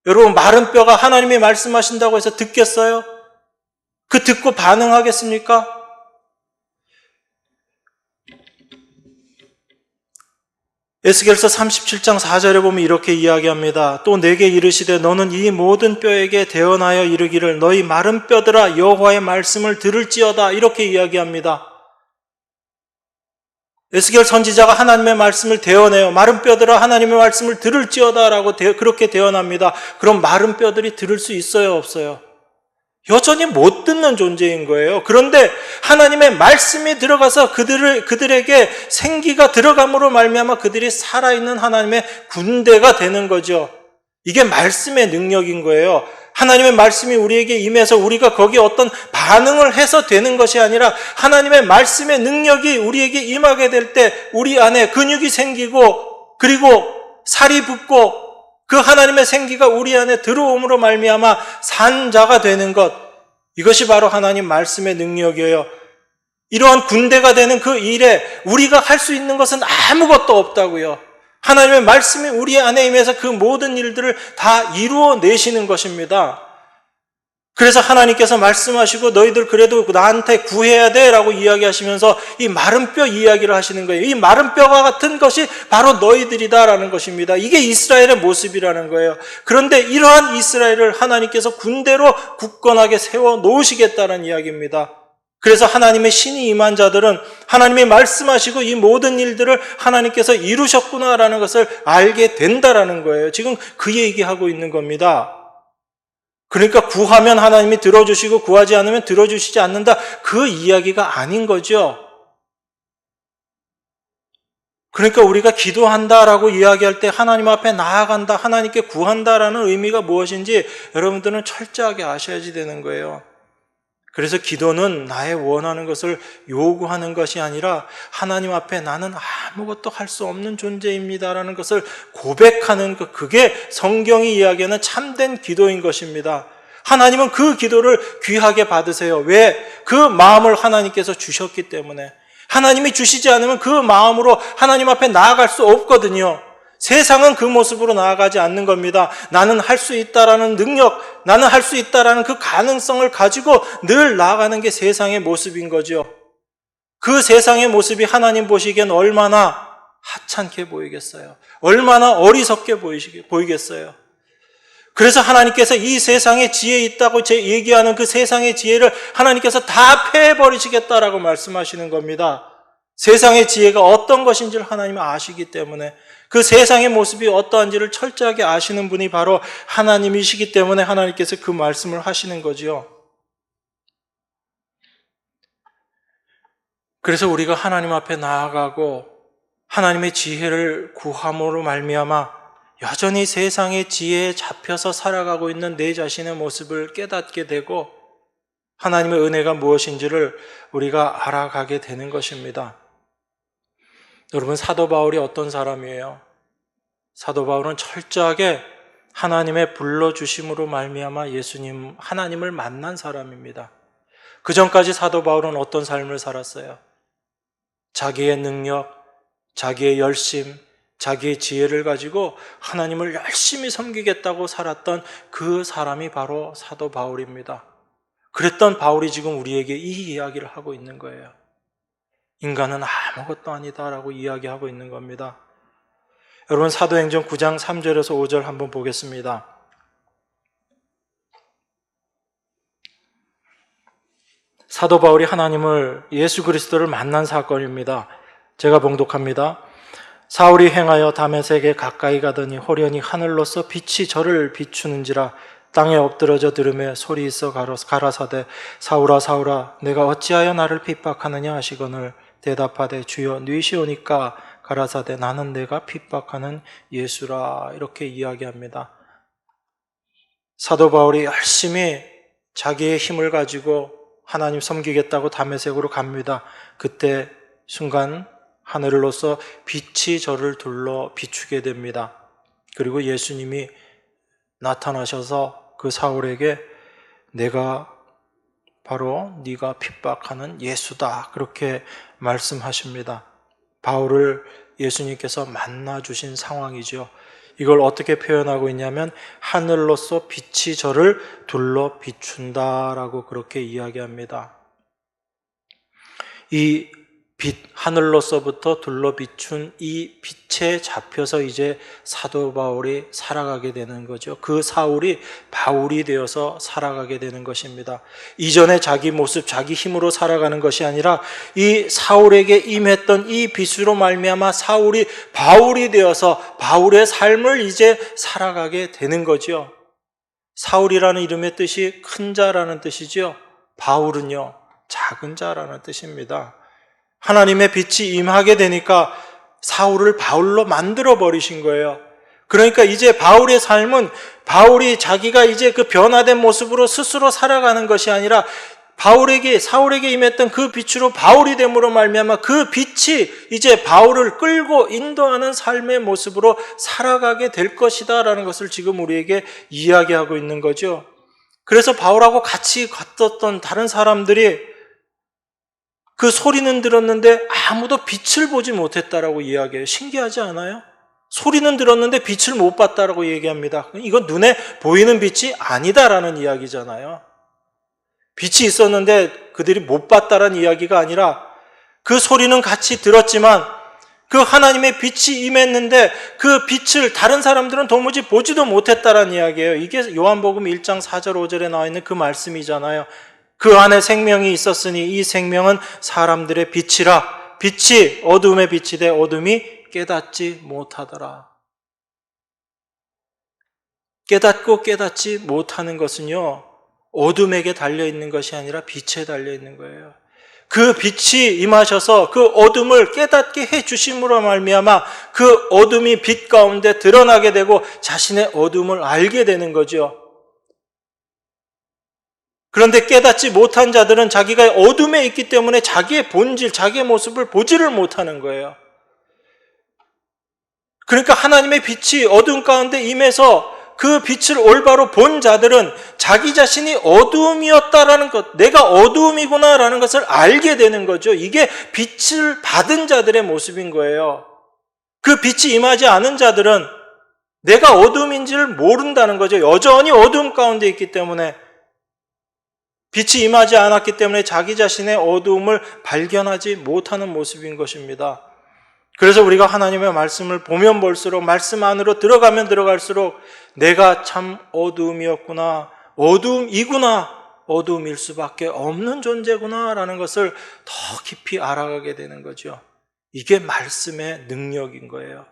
여러분, 마른 뼈가 하나님이 말씀하신다고 해서 듣겠어요? 그 듣고 반응하겠습니까? 에스겔서 37장 4절에 보면 이렇게 이야기합니다. 또 내게 이르시되 너는 이 모든 뼈에게 대언하여 이르기를 너희 마른 뼈들아 여호와의 말씀을 들을지어다. 이렇게 이야기합니다. 에스겔 선지자가 하나님의 말씀을 대언해요. 마른 뼈들아 하나님의 말씀을 들을지어다 라고 그렇게 대언합니다. 그럼 마른 뼈들이 들을 수 있어요, 없어요? 여전히 못 듣는 존재인 거예요. 그런데 하나님의 말씀이 들어가서 그들에게 생기가 들어감으로 말미암아 그들이 살아있는 하나님의 군대가 되는 거죠. 이게 말씀의 능력인 거예요. 하나님의 말씀이 우리에게 임해서 우리가 거기에 어떤 반응을 해서 되는 것이 아니라 하나님의 말씀의 능력이 우리에게 임하게 될 때 우리 안에 근육이 생기고 그리고 살이 붙고 그 하나님의 생기가 우리 안에 들어옴으로 말미암아 산 자가 되는 것, 이것이 바로 하나님 말씀의 능력이에요. 이러한 군대가 되는 그 일에 우리가 할 수 있는 것은 아무것도 없다고요. 하나님의 말씀이 우리 안에 임해서 그 모든 일들을 다 이루어내시는 것입니다. 그래서 하나님께서 말씀하시고 너희들 그래도 나한테 구해야 돼 라고 이야기하시면서 이 마른 뼈 이야기를 하시는 거예요. 이 마른 뼈가 같은 것이 바로 너희들이다라는 것입니다. 이게 이스라엘의 모습이라는 거예요. 그런데 이러한 이스라엘을 하나님께서 군대로 굳건하게 세워 놓으시겠다는 이야기입니다. 그래서 하나님의 신이 임한 자들은 하나님이 말씀하시고 이 모든 일들을 하나님께서 이루셨구나라는 것을 알게 된다라는 거예요. 지금 그 얘기하고 있는 겁니다. 그러니까 구하면 하나님이 들어주시고 구하지 않으면 들어주시지 않는다, 그 이야기가 아닌 거죠. 그러니까 우리가 기도한다라고 이야기할 때 하나님 앞에 나아간다, 하나님께 구한다라는 의미가 무엇인지 여러분들은 철저하게 아셔야지 되는 거예요. 그래서 기도는 나의 원하는 것을 요구하는 것이 아니라 하나님 앞에 나는 아무것도 할 수 없는 존재입니다라는 것을 고백하는 것, 그게 성경이 이야기하는 참된 기도인 것입니다. 하나님은 그 기도를 귀하게 받으세요. 왜? 그 마음을 하나님께서 주셨기 때문에. 하나님이 주시지 않으면 그 마음으로 하나님 앞에 나아갈 수 없거든요. 세상은 그 모습으로 나아가지 않는 겁니다. 나는 할 수 있다라는 능력, 나는 할 수 있다라는 그 가능성을 가지고 늘 나아가는 게 세상의 모습인 거죠. 그 세상의 모습이 하나님 보시기엔 얼마나 하찮게 보이겠어요. 얼마나 어리석게 보이겠어요. 그래서 하나님께서 이 세상에 지혜 있다고 얘기하는 그 세상의 지혜를 하나님께서 다 패해버리시겠다라고 말씀하시는 겁니다. 세상의 지혜가 어떤 것인지를 하나님은 아시기 때문에, 그 세상의 모습이 어떠한지를 철저하게 아시는 분이 바로 하나님이시기 때문에 하나님께서 그 말씀을 하시는 거지요. 그래서 우리가 하나님 앞에 나아가고 하나님의 지혜를 구함으로 말미암아 여전히 세상의 지혜에 잡혀서 살아가고 있는 내 자신의 모습을 깨닫게 되고 하나님의 은혜가 무엇인지를 우리가 알아가게 되는 것입니다. 여러분, 사도 바울이 어떤 사람이에요? 사도 바울은 철저하게 하나님의 불러주심으로 말미암아 예수님, 하나님을 만난 사람입니다. 그 전까지 사도 바울은 어떤 삶을 살았어요? 자기의 능력, 자기의 열심, 자기의 지혜를 가지고 하나님을 열심히 섬기겠다고 살았던 그 사람이 바로 사도 바울입니다. 그랬던 바울이 지금 우리에게 이 이야기를 하고 있는 거예요. 인간은 아무것도 아니다라고 이야기하고 있는 겁니다. 여러분, 사도행전 9장 3절에서 5절 한번 보겠습니다. 사도 바울이 하나님을, 예수 그리스도를 만난 사건입니다. 제가 봉독합니다. 사울이 행하여 다메섹에 가까이 가더니 호련히 하늘로서 빛이 저를 비추는지라 땅에 엎드러져 들으며 소리 있어 가라사대 사울아 사울아 내가 어찌하여 나를 핍박하느냐 하시거늘 대답하되 주여 뉘시오니까 가라사대 나는 내가 핍박하는 예수라. 이렇게 이야기합니다. 사도 바울이 열심히 자기의 힘을 가지고 하나님 섬기겠다고 다메섹으로 갑니다. 그때 순간 하늘로서 빛이 저를 둘러 비추게 됩니다. 그리고 예수님이 나타나셔서 그 사울에게 내가 바로 네가 핍박하는 예수다 그렇게 말씀하십니다. 바울을 예수님께서 만나 주신 상황이죠. 이걸 어떻게 표현하고 있냐면 하늘로서 빛이 저를 둘러 비춘다라고 그렇게 이야기합니다. 이 빛, 하늘로서부터 둘러 비춘 이 빛에 잡혀서 이제 사도 바울이 살아가게 되는 거죠. 그 사울이 바울이 되어서 살아가게 되는 것입니다. 이전에 자기 모습, 자기 힘으로 살아가는 것이 아니라 이 사울에게 임했던 이 빛으로 말미암아 사울이 바울이 되어서 바울의 삶을 이제 살아가게 되는 거죠. 사울이라는 이름의 뜻이 큰 자라는 뜻이죠. 바울은요, 작은 자라는 뜻입니다. 하나님의 빛이 임하게 되니까 사울을 바울로 만들어 버리신 거예요. 그러니까 이제 바울의 삶은 바울이 자기가 이제 그 변화된 모습으로 스스로 살아가는 것이 아니라 사울에게 임했던 그 빛으로 바울이 됨으로 말미암아 그 빛이 이제 바울을 끌고 인도하는 삶의 모습으로 살아가게 될 것이다라는 것을 지금 우리에게 이야기하고 있는 거죠. 그래서 바울하고 같이 갔었던 다른 사람들이 그 소리는 들었는데 아무도 빛을 보지 못했다라고 이야기해요. 신기하지 않아요? 소리는 들었는데 빛을 못 봤다라고 얘기합니다. 이건 눈에 보이는 빛이 아니다라는 이야기잖아요. 빛이 있었는데 그들이 못 봤다라는 이야기가 아니라 그 소리는 같이 들었지만 그 하나님의 빛이 임했는데 그 빛을 다른 사람들은 도무지 보지도 못했다라는 이야기예요. 이게 요한복음 1장 4절 5절에 나와 있는 그 말씀이잖아요. 그 안에 생명이 있었으니 이 생명은 사람들의 빛이라. 빛이 어둠의 빛이 돼 어둠이 깨닫지 못하더라. 깨닫고 깨닫지 못하는 것은요, 어둠에게 달려있는 것이 아니라 빛에 달려있는 거예요. 그 빛이 임하셔서 그 어둠을 깨닫게 해주심으로 말미암아 그 어둠이 빛 가운데 드러나게 되고 자신의 어둠을 알게 되는 거죠. 그런데 깨닫지 못한 자들은 자기가 어둠에 있기 때문에 자기의 본질, 자기의 모습을 보지를 못하는 거예요. 그러니까 하나님의 빛이 어둠 가운데 임해서 그 빛을 올바로 본 자들은 자기 자신이 어두움이었다라는 것, 내가 어두움이구나라는 것을 알게 되는 거죠. 이게 빛을 받은 자들의 모습인 거예요. 그 빛이 임하지 않은 자들은 내가 어두움인지를 모른다는 거죠. 여전히 어두움 가운데 있기 때문에, 빛이 임하지 않았기 때문에 자기 자신의 어두움을 발견하지 못하는 모습인 것입니다. 그래서 우리가 하나님의 말씀을 보면 볼수록, 말씀 안으로 들어가면 들어갈수록 내가 참 어두움이었구나, 어두움이구나, 어두움일 수밖에 없는 존재구나 라는 것을 더 깊이 알아가게 되는 거죠. 이게 말씀의 능력인 거예요.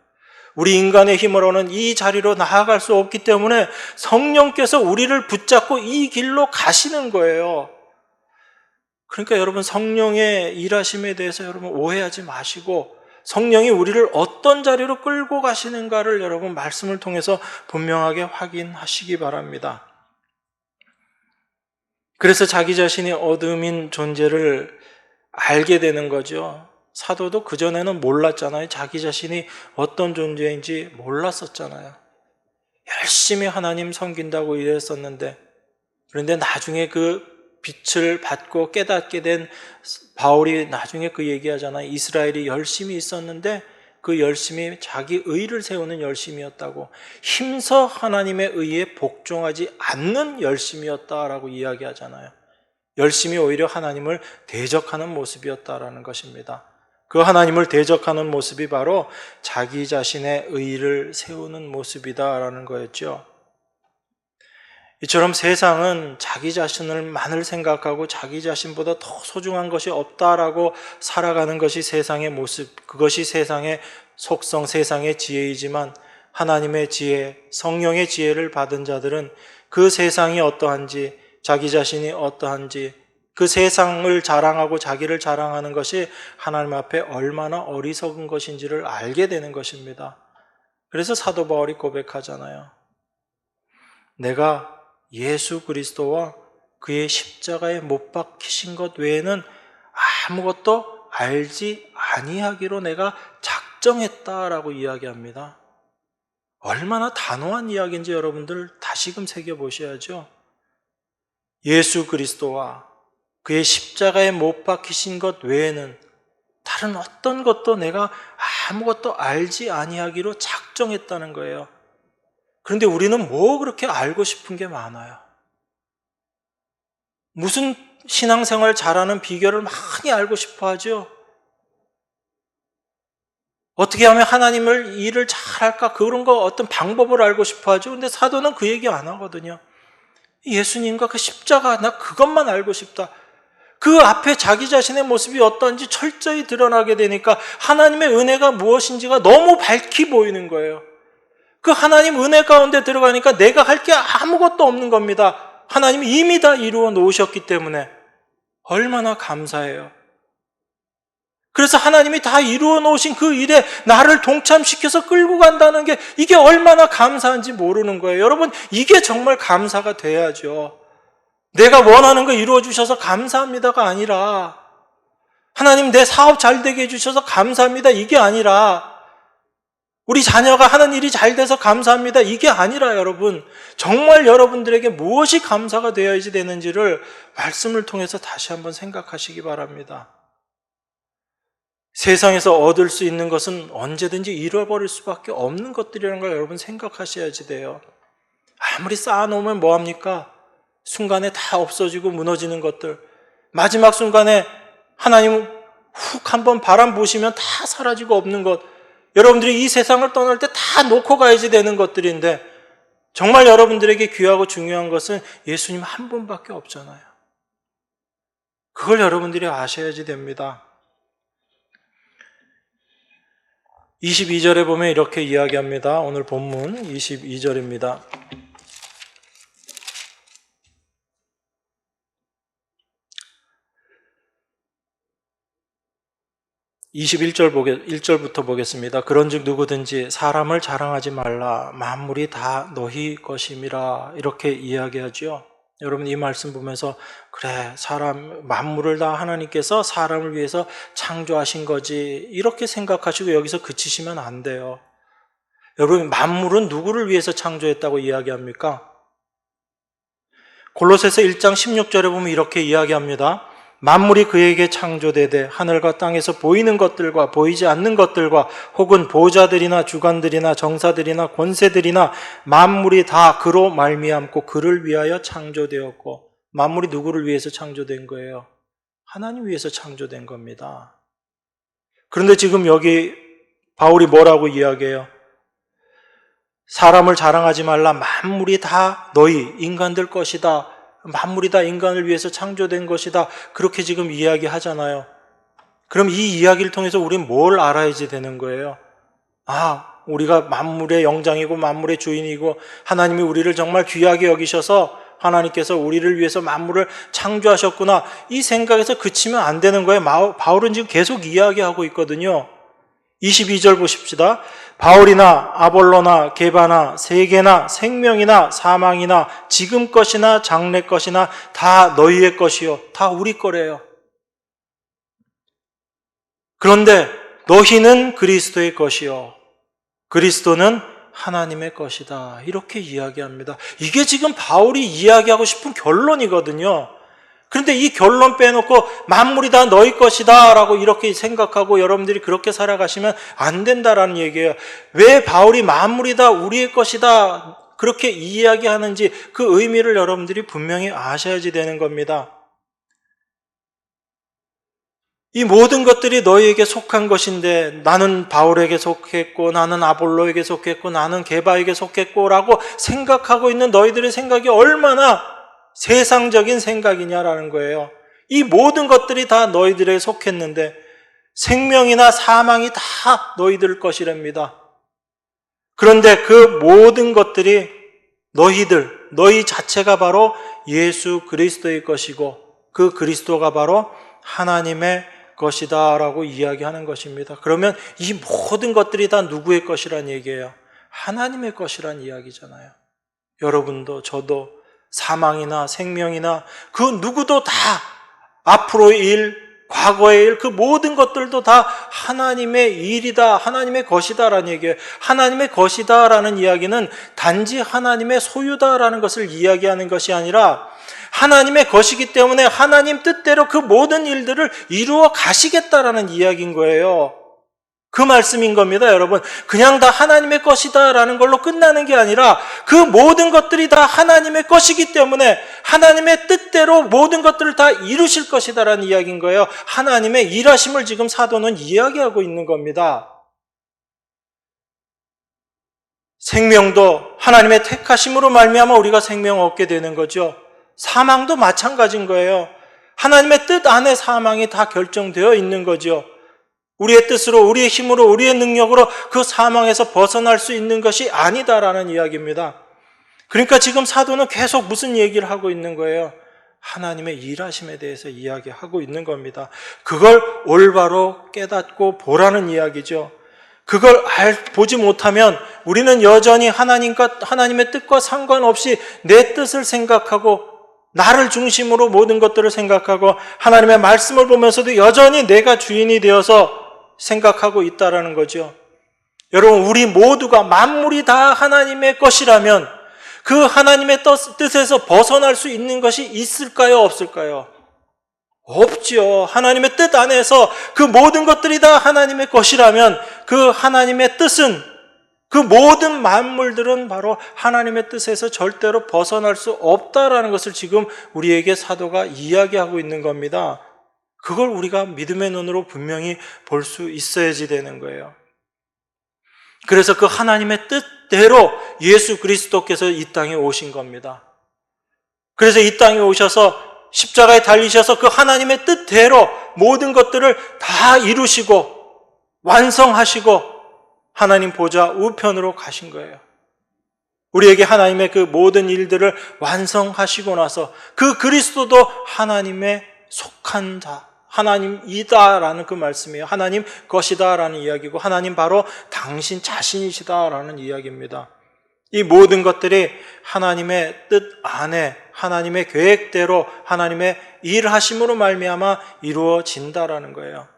우리 인간의 힘으로는 이 자리로 나아갈 수 없기 때문에 성령께서 우리를 붙잡고 이 길로 가시는 거예요. 그러니까 여러분, 성령의 일하심에 대해서 여러분 오해하지 마시고 성령이 우리를 어떤 자리로 끌고 가시는가를 여러분 말씀을 통해서 분명하게 확인하시기 바랍니다. 그래서 자기 자신이 어둠인 존재를 알게 되는 거죠. 사도도 그전에는 몰랐잖아요. 자기 자신이 어떤 존재인지 몰랐었잖아요. 열심히 하나님 섬긴다고 일했었는데, 그런데 나중에 그 빛을 받고 깨닫게 된 바울이 나중에 그 얘기하잖아요. 이스라엘이 열심히 있었는데 그 열심이 자기 의를 세우는 열심이었다고, 힘써 하나님의 의에 복종하지 않는 열심이었다라고 이야기하잖아요. 열심이 오히려 하나님을 대적하는 모습이었다라는 것입니다. 그 하나님을 대적하는 모습이 바로 자기 자신의 의를 세우는 모습이다라는 거였죠. 이처럼 세상은 자기 자신을만을 생각하고 자기 자신보다 더 소중한 것이 없다라고 살아가는 것이 세상의 모습, 그것이 세상의 속성, 세상의 지혜이지만 하나님의 지혜, 성령의 지혜를 받은 자들은 그 세상이 어떠한지, 자기 자신이 어떠한지, 그 세상을 자랑하고 자기를 자랑하는 것이 하나님 앞에 얼마나 어리석은 것인지를 알게 되는 것입니다. 그래서 사도 바울이 고백하잖아요. 내가 예수 그리스도와 그의 십자가에 못 박히신 것 외에는 아무것도 알지 아니하기로 내가 작정했다라고 이야기합니다. 얼마나 단호한 이야기인지 여러분들 다시금 새겨보셔야죠. 예수 그리스도와 그의 십자가에 못 박히신 것 외에는 다른 어떤 것도 내가 아무것도 알지 아니하기로 작정했다는 거예요. 그런데 우리는 뭐 그렇게 알고 싶은 게 많아요. 무슨 신앙생활 잘하는 비결을 많이 알고 싶어 하죠. 어떻게 하면 하나님을 일을 잘할까 그런 거 어떤 방법을 알고 싶어 하죠. 근데 사도는 그 얘기 안 하거든요. 예수님과 그 십자가 나 그것만 알고 싶다. 그 앞에 자기 자신의 모습이 어떤지 철저히 드러나게 되니까 하나님의 은혜가 무엇인지가 너무 밝히 보이는 거예요. 그 하나님 은혜 가운데 들어가니까 내가 할 게 아무것도 없는 겁니다. 하나님이 이미 다 이루어 놓으셨기 때문에 얼마나 감사해요. 그래서 하나님이 다 이루어 놓으신 그 일에 나를 동참시켜서 끌고 간다는 게 이게 얼마나 감사한지 모르는 거예요. 여러분, 이게 정말 감사가 돼야죠. 내가 원하는 거 이루어 주셔서 감사합니다가 아니라, 하나님 내 사업 잘 되게 해주셔서 감사합니다 이게 아니라, 우리 자녀가 하는 일이 잘 돼서 감사합니다 이게 아니라, 여러분 정말 여러분들에게 무엇이 감사가 되어야지 되는지를 말씀을 통해서 다시 한번 생각하시기 바랍니다. 세상에서 얻을 수 있는 것은 언제든지 잃어버릴 수밖에 없는 것들이라는 걸 여러분 생각하셔야지 돼요. 아무리 쌓아놓으면 뭐합니까? 순간에 다 없어지고 무너지는 것들, 마지막 순간에 하나님 훅 한번 바람 부시면 다 사라지고 없는 것, 여러분들이 이 세상을 떠날 때 다 놓고 가야지 되는 것들인데, 정말 여러분들에게 귀하고 중요한 것은 예수님 한 분밖에 없잖아요. 그걸 여러분들이 아셔야지 됩니다. 22절에 보면 이렇게 이야기합니다. 오늘 본문 22절입니다. 1절부터 보겠습니다. 그런즉 누구든지 사람을 자랑하지 말라. 만물이 다 너희 것임이라. 이렇게 이야기하죠. 여러분 이 말씀 보면서 그래, 만물을 다 하나님께서 사람을 위해서 창조하신 거지, 이렇게 생각하시고 여기서 그치시면 안 돼요. 여러분, 만물은 누구를 위해서 창조했다고 이야기합니까? 골로새서 1장 16절에 보면 이렇게 이야기합니다. 만물이 그에게 창조되되 하늘과 땅에서 보이는 것들과 보이지 않는 것들과 혹은 보좌들이나 주관들이나 정사들이나 권세들이나 만물이 다 그로 말미암고 그를 위하여 창조되었고. 만물이 누구를 위해서 창조된 거예요? 하나님 위해서 창조된 겁니다. 그런데 지금 여기 바울이 뭐라고 이야기해요? 사람을 자랑하지 말라. 만물이 다 너희 인간들 것이다. 만물이 다 인간을 위해서 창조된 것이다. 그렇게 지금 이야기하잖아요. 그럼 이 이야기를 통해서 우리는 뭘 알아야지 되는 거예요? 우리가 만물의 영장이고 만물의 주인이고 하나님이 우리를 정말 귀하게 여기셔서 하나님께서 우리를 위해서 만물을 창조하셨구나, 이 생각에서 그치면 안 되는 거예요. 바울은 지금 계속 이야기하고 있거든요. 22절 보십시다. 바울이나 아볼로나 게바나 세계나 생명이나 사망이나 지금 것이나 장래 것이나 다 너희의 것이요, 다 우리 거래요. 그런데 너희는 그리스도의 것이요 그리스도는 하나님의 것이다. 이렇게 이야기합니다. 이게 지금 바울이 이야기하고 싶은 결론이거든요. 그런데 이 결론 빼놓고 만물이 다 너희 것이다 라고 이렇게 생각하고 여러분들이 그렇게 살아가시면 안 된다라는 얘기예요. 왜 바울이 만물이 다 우리의 것이다 그렇게 이야기하는지 그 의미를 여러분들이 분명히 아셔야지 되는 겁니다. 이 모든 것들이 너희에게 속한 것인데, 나는 바울에게 속했고 나는 아볼로에게 속했고 나는 게바에게 속했고 라고 생각하고 있는 너희들의 생각이 얼마나 세상적인 생각이냐라는 거예요. 이 모든 것들이 다 너희들에게 속했는데 생명이나 사망이 다 너희들 것이랍니다. 그런데 그 모든 것들이 너희 자체가 바로 예수 그리스도의 것이고 그 그리스도가 바로 하나님의 것이다 라고 이야기하는 것입니다. 그러면 이 모든 것들이 다 누구의 것이란 얘기예요? 하나님의 것이란 이야기잖아요. 여러분도 저도 사망이나 생명이나 그 누구도 다 앞으로의 일, 과거의 일, 그 모든 것들도 다 하나님의 일이다, 하나님의 것이다 라는 얘기예요. 하나님의 것이다 라는 이야기는 단지 하나님의 소유다 라는 것을 이야기하는 것이 아니라 하나님의 것이기 때문에 하나님 뜻대로 그 모든 일들을 이루어 가시겠다라는 이야기인 거예요. 그 말씀인 겁니다, 여러분. 그냥 다 하나님의 것이다 라는 걸로 끝나는 게 아니라 그 모든 것들이 다 하나님의 것이기 때문에 하나님의 뜻대로 모든 것들을 다 이루실 것이다 라는 이야기인 거예요. 하나님의 일하심을 지금 사도는 이야기하고 있는 겁니다. 생명도 하나님의 택하심으로 말미암아 우리가 생명을 얻게 되는 거죠. 사망도 마찬가지인 거예요. 하나님의 뜻 안에 사망이 다 결정되어 있는 거죠. 우리의 뜻으로, 우리의 힘으로, 우리의 능력으로 그 사망에서 벗어날 수 있는 것이 아니다라는 이야기입니다. 그러니까 지금 사도는 계속 무슨 얘기를 하고 있는 거예요? 하나님의 일하심에 대해서 이야기하고 있는 겁니다. 그걸 올바로 깨닫고 보라는 이야기죠. 그걸 보지 못하면 우리는 여전히 하나님의 뜻과 상관없이 내 뜻을 생각하고 나를 중심으로 모든 것들을 생각하고 하나님의 말씀을 보면서도 여전히 내가 주인이 되어서 생각하고 있다라는 거죠. 여러분, 우리 모두가 만물이 다 하나님의 것이라면 그 하나님의 뜻에서 벗어날 수 있는 것이 있을까요? 없을까요? 없죠. 하나님의 뜻 안에서 그 모든 것들이 다 하나님의 것이라면 그 하나님의 뜻은, 그 모든 만물들은 바로 하나님의 뜻에서 절대로 벗어날 수 없다라는 것을 지금 우리에게 사도가 이야기하고 있는 겁니다. 그걸 우리가 믿음의 눈으로 분명히 볼 수 있어야지 되는 거예요. 그래서 그 하나님의 뜻대로 예수 그리스도께서 이 땅에 오신 겁니다. 그래서 이 땅에 오셔서 십자가에 달리셔서 그 하나님의 뜻대로 모든 것들을 다 이루시고 완성하시고 하나님 보좌 우편으로 가신 거예요. 우리에게 하나님의 그 모든 일들을 완성하시고 나서 그 그리스도도 하나님의 속한 자, 하나님이다라는 그 말씀이에요. 하나님 것이다라는 이야기고 하나님 바로 당신 자신이시다라는 이야기입니다. 이 모든 것들이 하나님의 뜻 안에 하나님의 계획대로 하나님의 일하심으로 말미암아 이루어진다라는 거예요.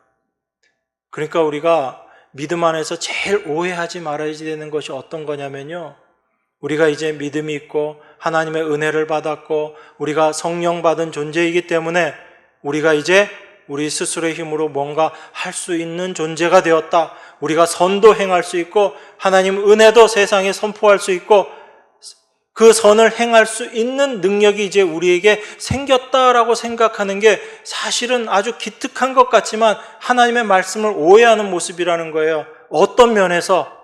그러니까 우리가 믿음 안에서 제일 오해하지 말아야 되는 것이 어떤 거냐면요, 우리가 이제 믿음이 있고 하나님의 은혜를 받았고 우리가 성령 받은 존재이기 때문에 우리가 이제 우리 스스로의 힘으로 뭔가 할 수 있는 존재가 되었다. 우리가 선도 행할 수 있고 하나님 은혜도 세상에 선포할 수 있고 그 선을 행할 수 있는 능력이 이제 우리에게 생겼다라고 생각하는 게 사실은 아주 기특한 것 같지만 하나님의 말씀을 오해하는 모습이라는 거예요. 어떤 면에서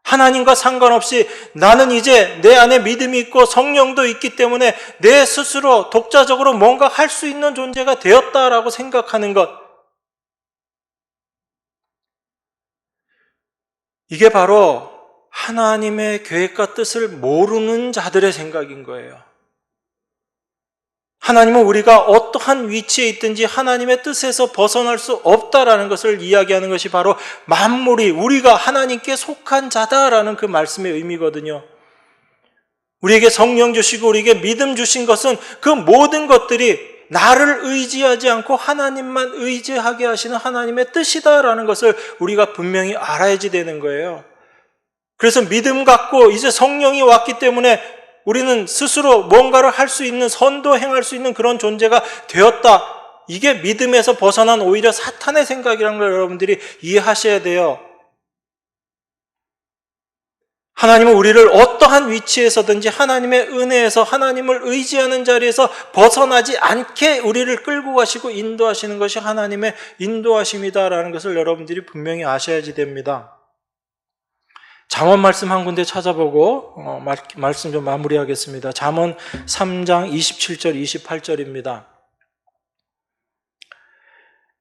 하나님과 상관없이 나는 이제 내 안에 믿음이 있고 성령도 있기 때문에 내 스스로 독자적으로 뭔가 할 수 있는 존재가 되었다라고 생각하는 것, 이게 바로 하나님의 계획과 뜻을 모르는 자들의 생각인 거예요. 하나님은 우리가 어떠한 위치에 있든지 하나님의 뜻에서 벗어날 수 없다라는 것을 이야기하는 것이 바로 만물이 우리가 하나님께 속한 자다라는 그 말씀의 의미거든요. 우리에게 성령 주시고 우리에게 믿음 주신 것은 그 모든 것들이 나를 의지하지 않고 하나님만 의지하게 하시는 하나님의 뜻이다라는 것을 우리가 분명히 알아야지 되는 거예요. 그래서 믿음 갖고 이제 성령이 왔기 때문에 우리는 스스로 뭔가를 할 수 있는, 선도 행할 수 있는 그런 존재가 되었다. 이게 믿음에서 벗어난 오히려 사탄의 생각이라는 걸 여러분들이 이해하셔야 돼요. 하나님은 우리를 어떠한 위치에서든지 하나님의 은혜에서 하나님을 의지하는 자리에서 벗어나지 않게 우리를 끌고 가시고 인도하시는 것이 하나님의 인도하심이다라는 것을 여러분들이 분명히 아셔야지 됩니다. 잠언 말씀 한 군데 찾아보고 말씀 좀 마무리하겠습니다. 잠언 3장 27절 28절입니다.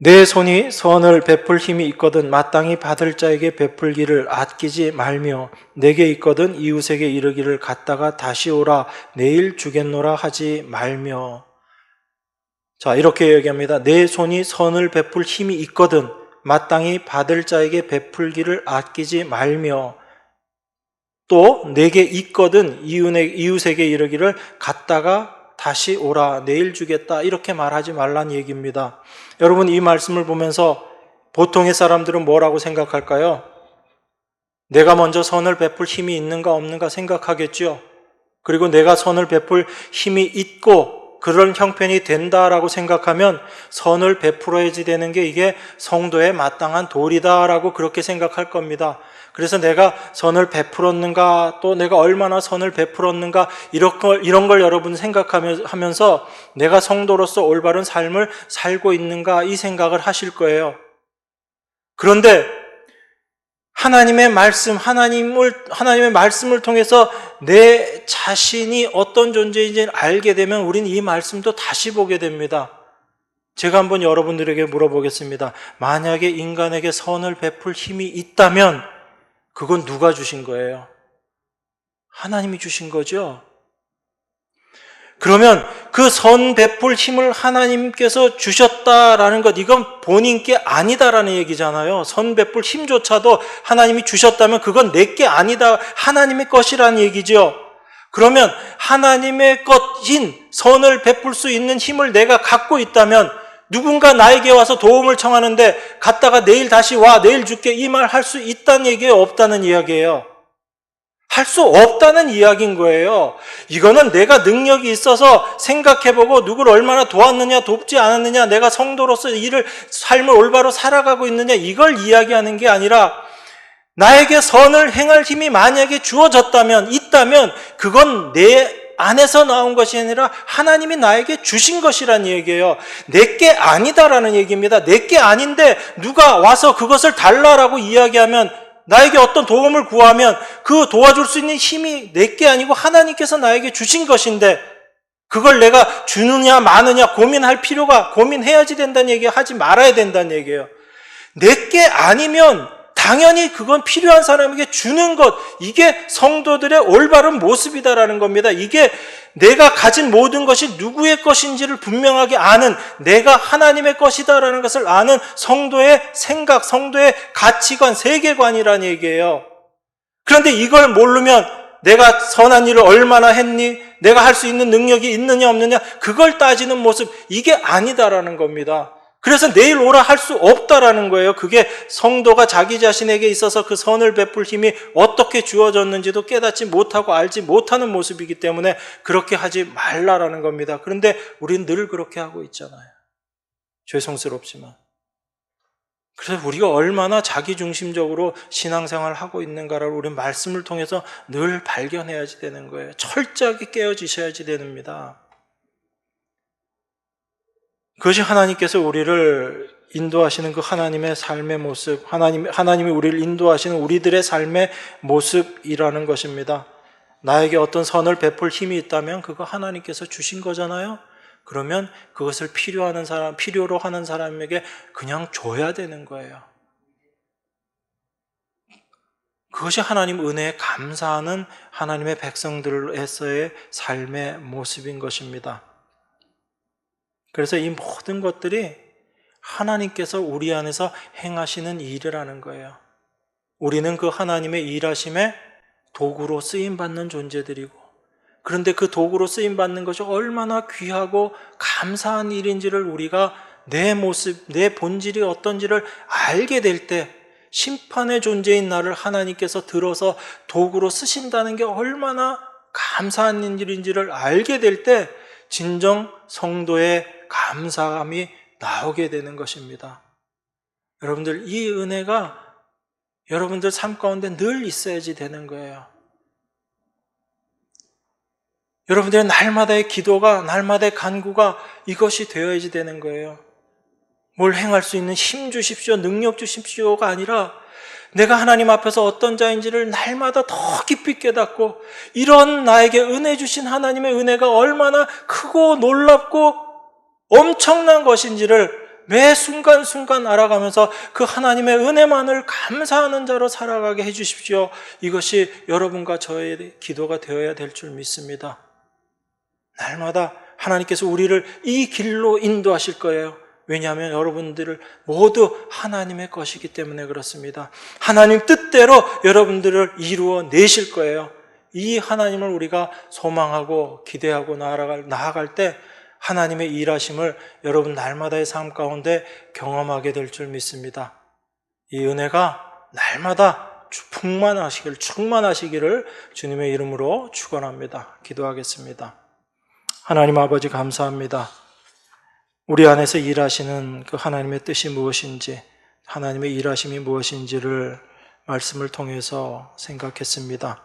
내 손이 선을 베풀 힘이 있거든 마땅히 받을 자에게 베풀기를 아끼지 말며 내게 있거든 이웃에게 이르기를 갔다가 다시 오라 내일 주겠노라 하지 말며. 자, 이렇게 얘기합니다. 내 손이 선을 베풀 힘이 있거든 마땅히 받을 자에게 베풀기를 아끼지 말며 또 내게 있거든 이웃에게 이르기를 갔다가 다시 오라 내일 주겠다 이렇게 말하지 말란 얘기입니다. 여러분, 이 말씀을 보면서 보통의 사람들은 뭐라고 생각할까요? 내가 먼저 선을 베풀 힘이 있는가 없는가 생각하겠죠. 그리고 내가 선을 베풀 힘이 있고 그런 형편이 된다라고 생각하면 선을 베풀어야지 되는 게 이게 성도의 마땅한 도리다라고 그렇게 생각할 겁니다. 그래서 내가 선을 베풀었는가 또 내가 얼마나 선을 베풀었는가 이런 걸 여러분 생각하면서 내가 성도로서 올바른 삶을 살고 있는가 이 생각을 하실 거예요. 그런데 하나님의 말씀을 통해서 내 자신이 어떤 존재인지 알게 되면 우리는 이 말씀도 다시 보게 됩니다. 제가 한번 여러분들에게 물어보겠습니다. 만약에 인간에게 선을 베풀 힘이 있다면 그건 누가 주신 거예요? 하나님이 주신 거죠? 그러면 그 선 베풀 힘을 하나님께서 주셨다라는 것, 이건 본인께 아니다라는 얘기잖아요. 선 베풀 힘조차도 하나님이 주셨다면 그건 내게 아니다, 하나님의 것이라는 얘기죠. 그러면 하나님의 것인 선을 베풀 수 있는 힘을 내가 갖고 있다면 누군가 나에게 와서 도움을 청하는데 갔다가 내일 다시 와, 내일 줄게 이 말 할 수 있다는 얘기예요? 없다는 이야기예요? 할 수 없다는 이야기인 거예요. 이거는 내가 능력이 있어서 생각해보고 누구를 얼마나 도왔느냐 돕지 않았느냐 내가 성도로서 삶을 올바로 살아가고 있느냐 이걸 이야기하는 게 아니라 나에게 선을 행할 힘이 만약에 주어졌다면 있다면 그건 내 안에서 나온 것이 아니라 하나님이 나에게 주신 것이라는 얘기예요. 내게 아니다라는 얘기입니다. 내게 아닌데 누가 와서 그것을 달라라고 이야기하면 나에게 어떤 도움을 구하면 그 도와줄 수 있는 힘이 내게 아니고 하나님께서 나에게 주신 것인데 그걸 내가 주느냐 마느냐 고민해야지 된다는 얘기 하지 말아야 된다는 얘기예요. 내게 아니면 당연히 그건 필요한 사람에게 주는 것, 이게 성도들의 올바른 모습이다라는 겁니다. 이게 내가 가진 모든 것이 누구의 것인지를 분명하게 아는, 내가 하나님의 것이다라는 것을 아는 성도의 생각, 성도의 가치관, 세계관이라는 얘기예요. 그런데 이걸 모르면 내가 선한 일을 얼마나 했니? 내가 할 수 있는 능력이 있느냐 없느냐? 그걸 따지는 모습, 이게 아니다라는 겁니다. 그래서 내일 오라 할 수 없다라는 거예요. 그게 성도가 자기 자신에게 있어서 그 선을 베풀 힘이 어떻게 주어졌는지도 깨닫지 못하고 알지 못하는 모습이기 때문에 그렇게 하지 말라라는 겁니다. 그런데 우리는 늘 그렇게 하고 있잖아요. 죄송스럽지만. 그래서 우리가 얼마나 자기중심적으로 신앙생활을 하고 있는가를 우리는 말씀을 통해서 늘 발견해야지 되는 거예요. 철저하게 깨어지셔야지 됩니다. 그것이 하나님께서 우리를 인도하시는 그 하나님의 삶의 모습, 하나님이 우리를 인도하시는 우리들의 삶의 모습이라는 것입니다. 나에게 어떤 선을 베풀 힘이 있다면 그거 하나님께서 주신 거잖아요. 그러면 그것을 필요로 하는 사람에게 그냥 줘야 되는 거예요. 그것이 하나님 은혜에 감사하는 하나님의 백성들에서의 삶의 모습인 것입니다. 그래서 이 모든 것들이 하나님께서 우리 안에서 행하시는 일이라는 거예요. 우리는 그 하나님의 일하심에 도구로 쓰임받는 존재들이고, 그런데 그 도구로 쓰임받는 것이 얼마나 귀하고 감사한 일인지를 우리가 내 모습, 내 본질이 어떤지를 알게 될 때 심판의 존재인 나를 하나님께서 들어서 도구로 쓰신다는 게 얼마나 감사한 일인지를 알게 될 때 진정 성도의 감사함이 나오게 되는 것입니다. 여러분들, 이 은혜가 여러분들 삶 가운데 늘 있어야지 되는 거예요. 여러분들의 날마다의 기도가, 날마다의 간구가 이것이 되어야지 되는 거예요. 뭘 행할 수 있는 힘 주십시오, 능력 주십시오가 아니라 내가 하나님 앞에서 어떤 자인지를 날마다 더 깊이 깨닫고 이런 나에게 은혜 주신 하나님의 은혜가 얼마나 크고 놀랍고 엄청난 것인지를 매 순간순간 알아가면서 그 하나님의 은혜만을 감사하는 자로 살아가게 해주십시오. 이것이 여러분과 저의 기도가 되어야 될 줄 믿습니다. 날마다 하나님께서 우리를 이 길로 인도하실 거예요. 왜냐하면 여러분들을 모두 하나님의 것이기 때문에 그렇습니다. 하나님 뜻대로 여러분들을 이루어 내실 거예요. 이 하나님을 우리가 소망하고 기대하고 나아갈 때 하나님의 일하심을 여러분 날마다의 삶 가운데 경험하게 될 줄 믿습니다. 이 은혜가 날마다 충만하시기를 주님의 이름으로 축원합니다. 기도하겠습니다. 하나님 아버지 감사합니다. 우리 안에서 일하시는 그 하나님의 뜻이 무엇인지, 하나님의 일하심이 무엇인지를 말씀을 통해서 생각했습니다.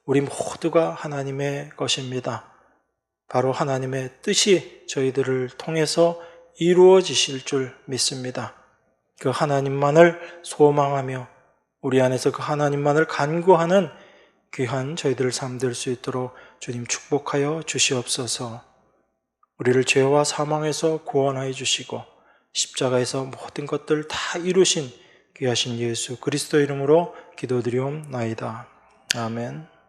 우리 모두가 하나님의 것입니다. 바로 하나님의 뜻이 저희들을 통해서 이루어지실 줄 믿습니다. 그 하나님만을 소망하며 우리 안에서 그 하나님만을 간구하는 귀한 저희들 삶 될 수 있도록 주님 축복하여 주시옵소서. 우리를 죄와 사망에서 구원하여 주시고 십자가에서 모든 것들 다 이루신 귀하신 예수 그리스도 이름으로 기도드리옵나이다. 아멘.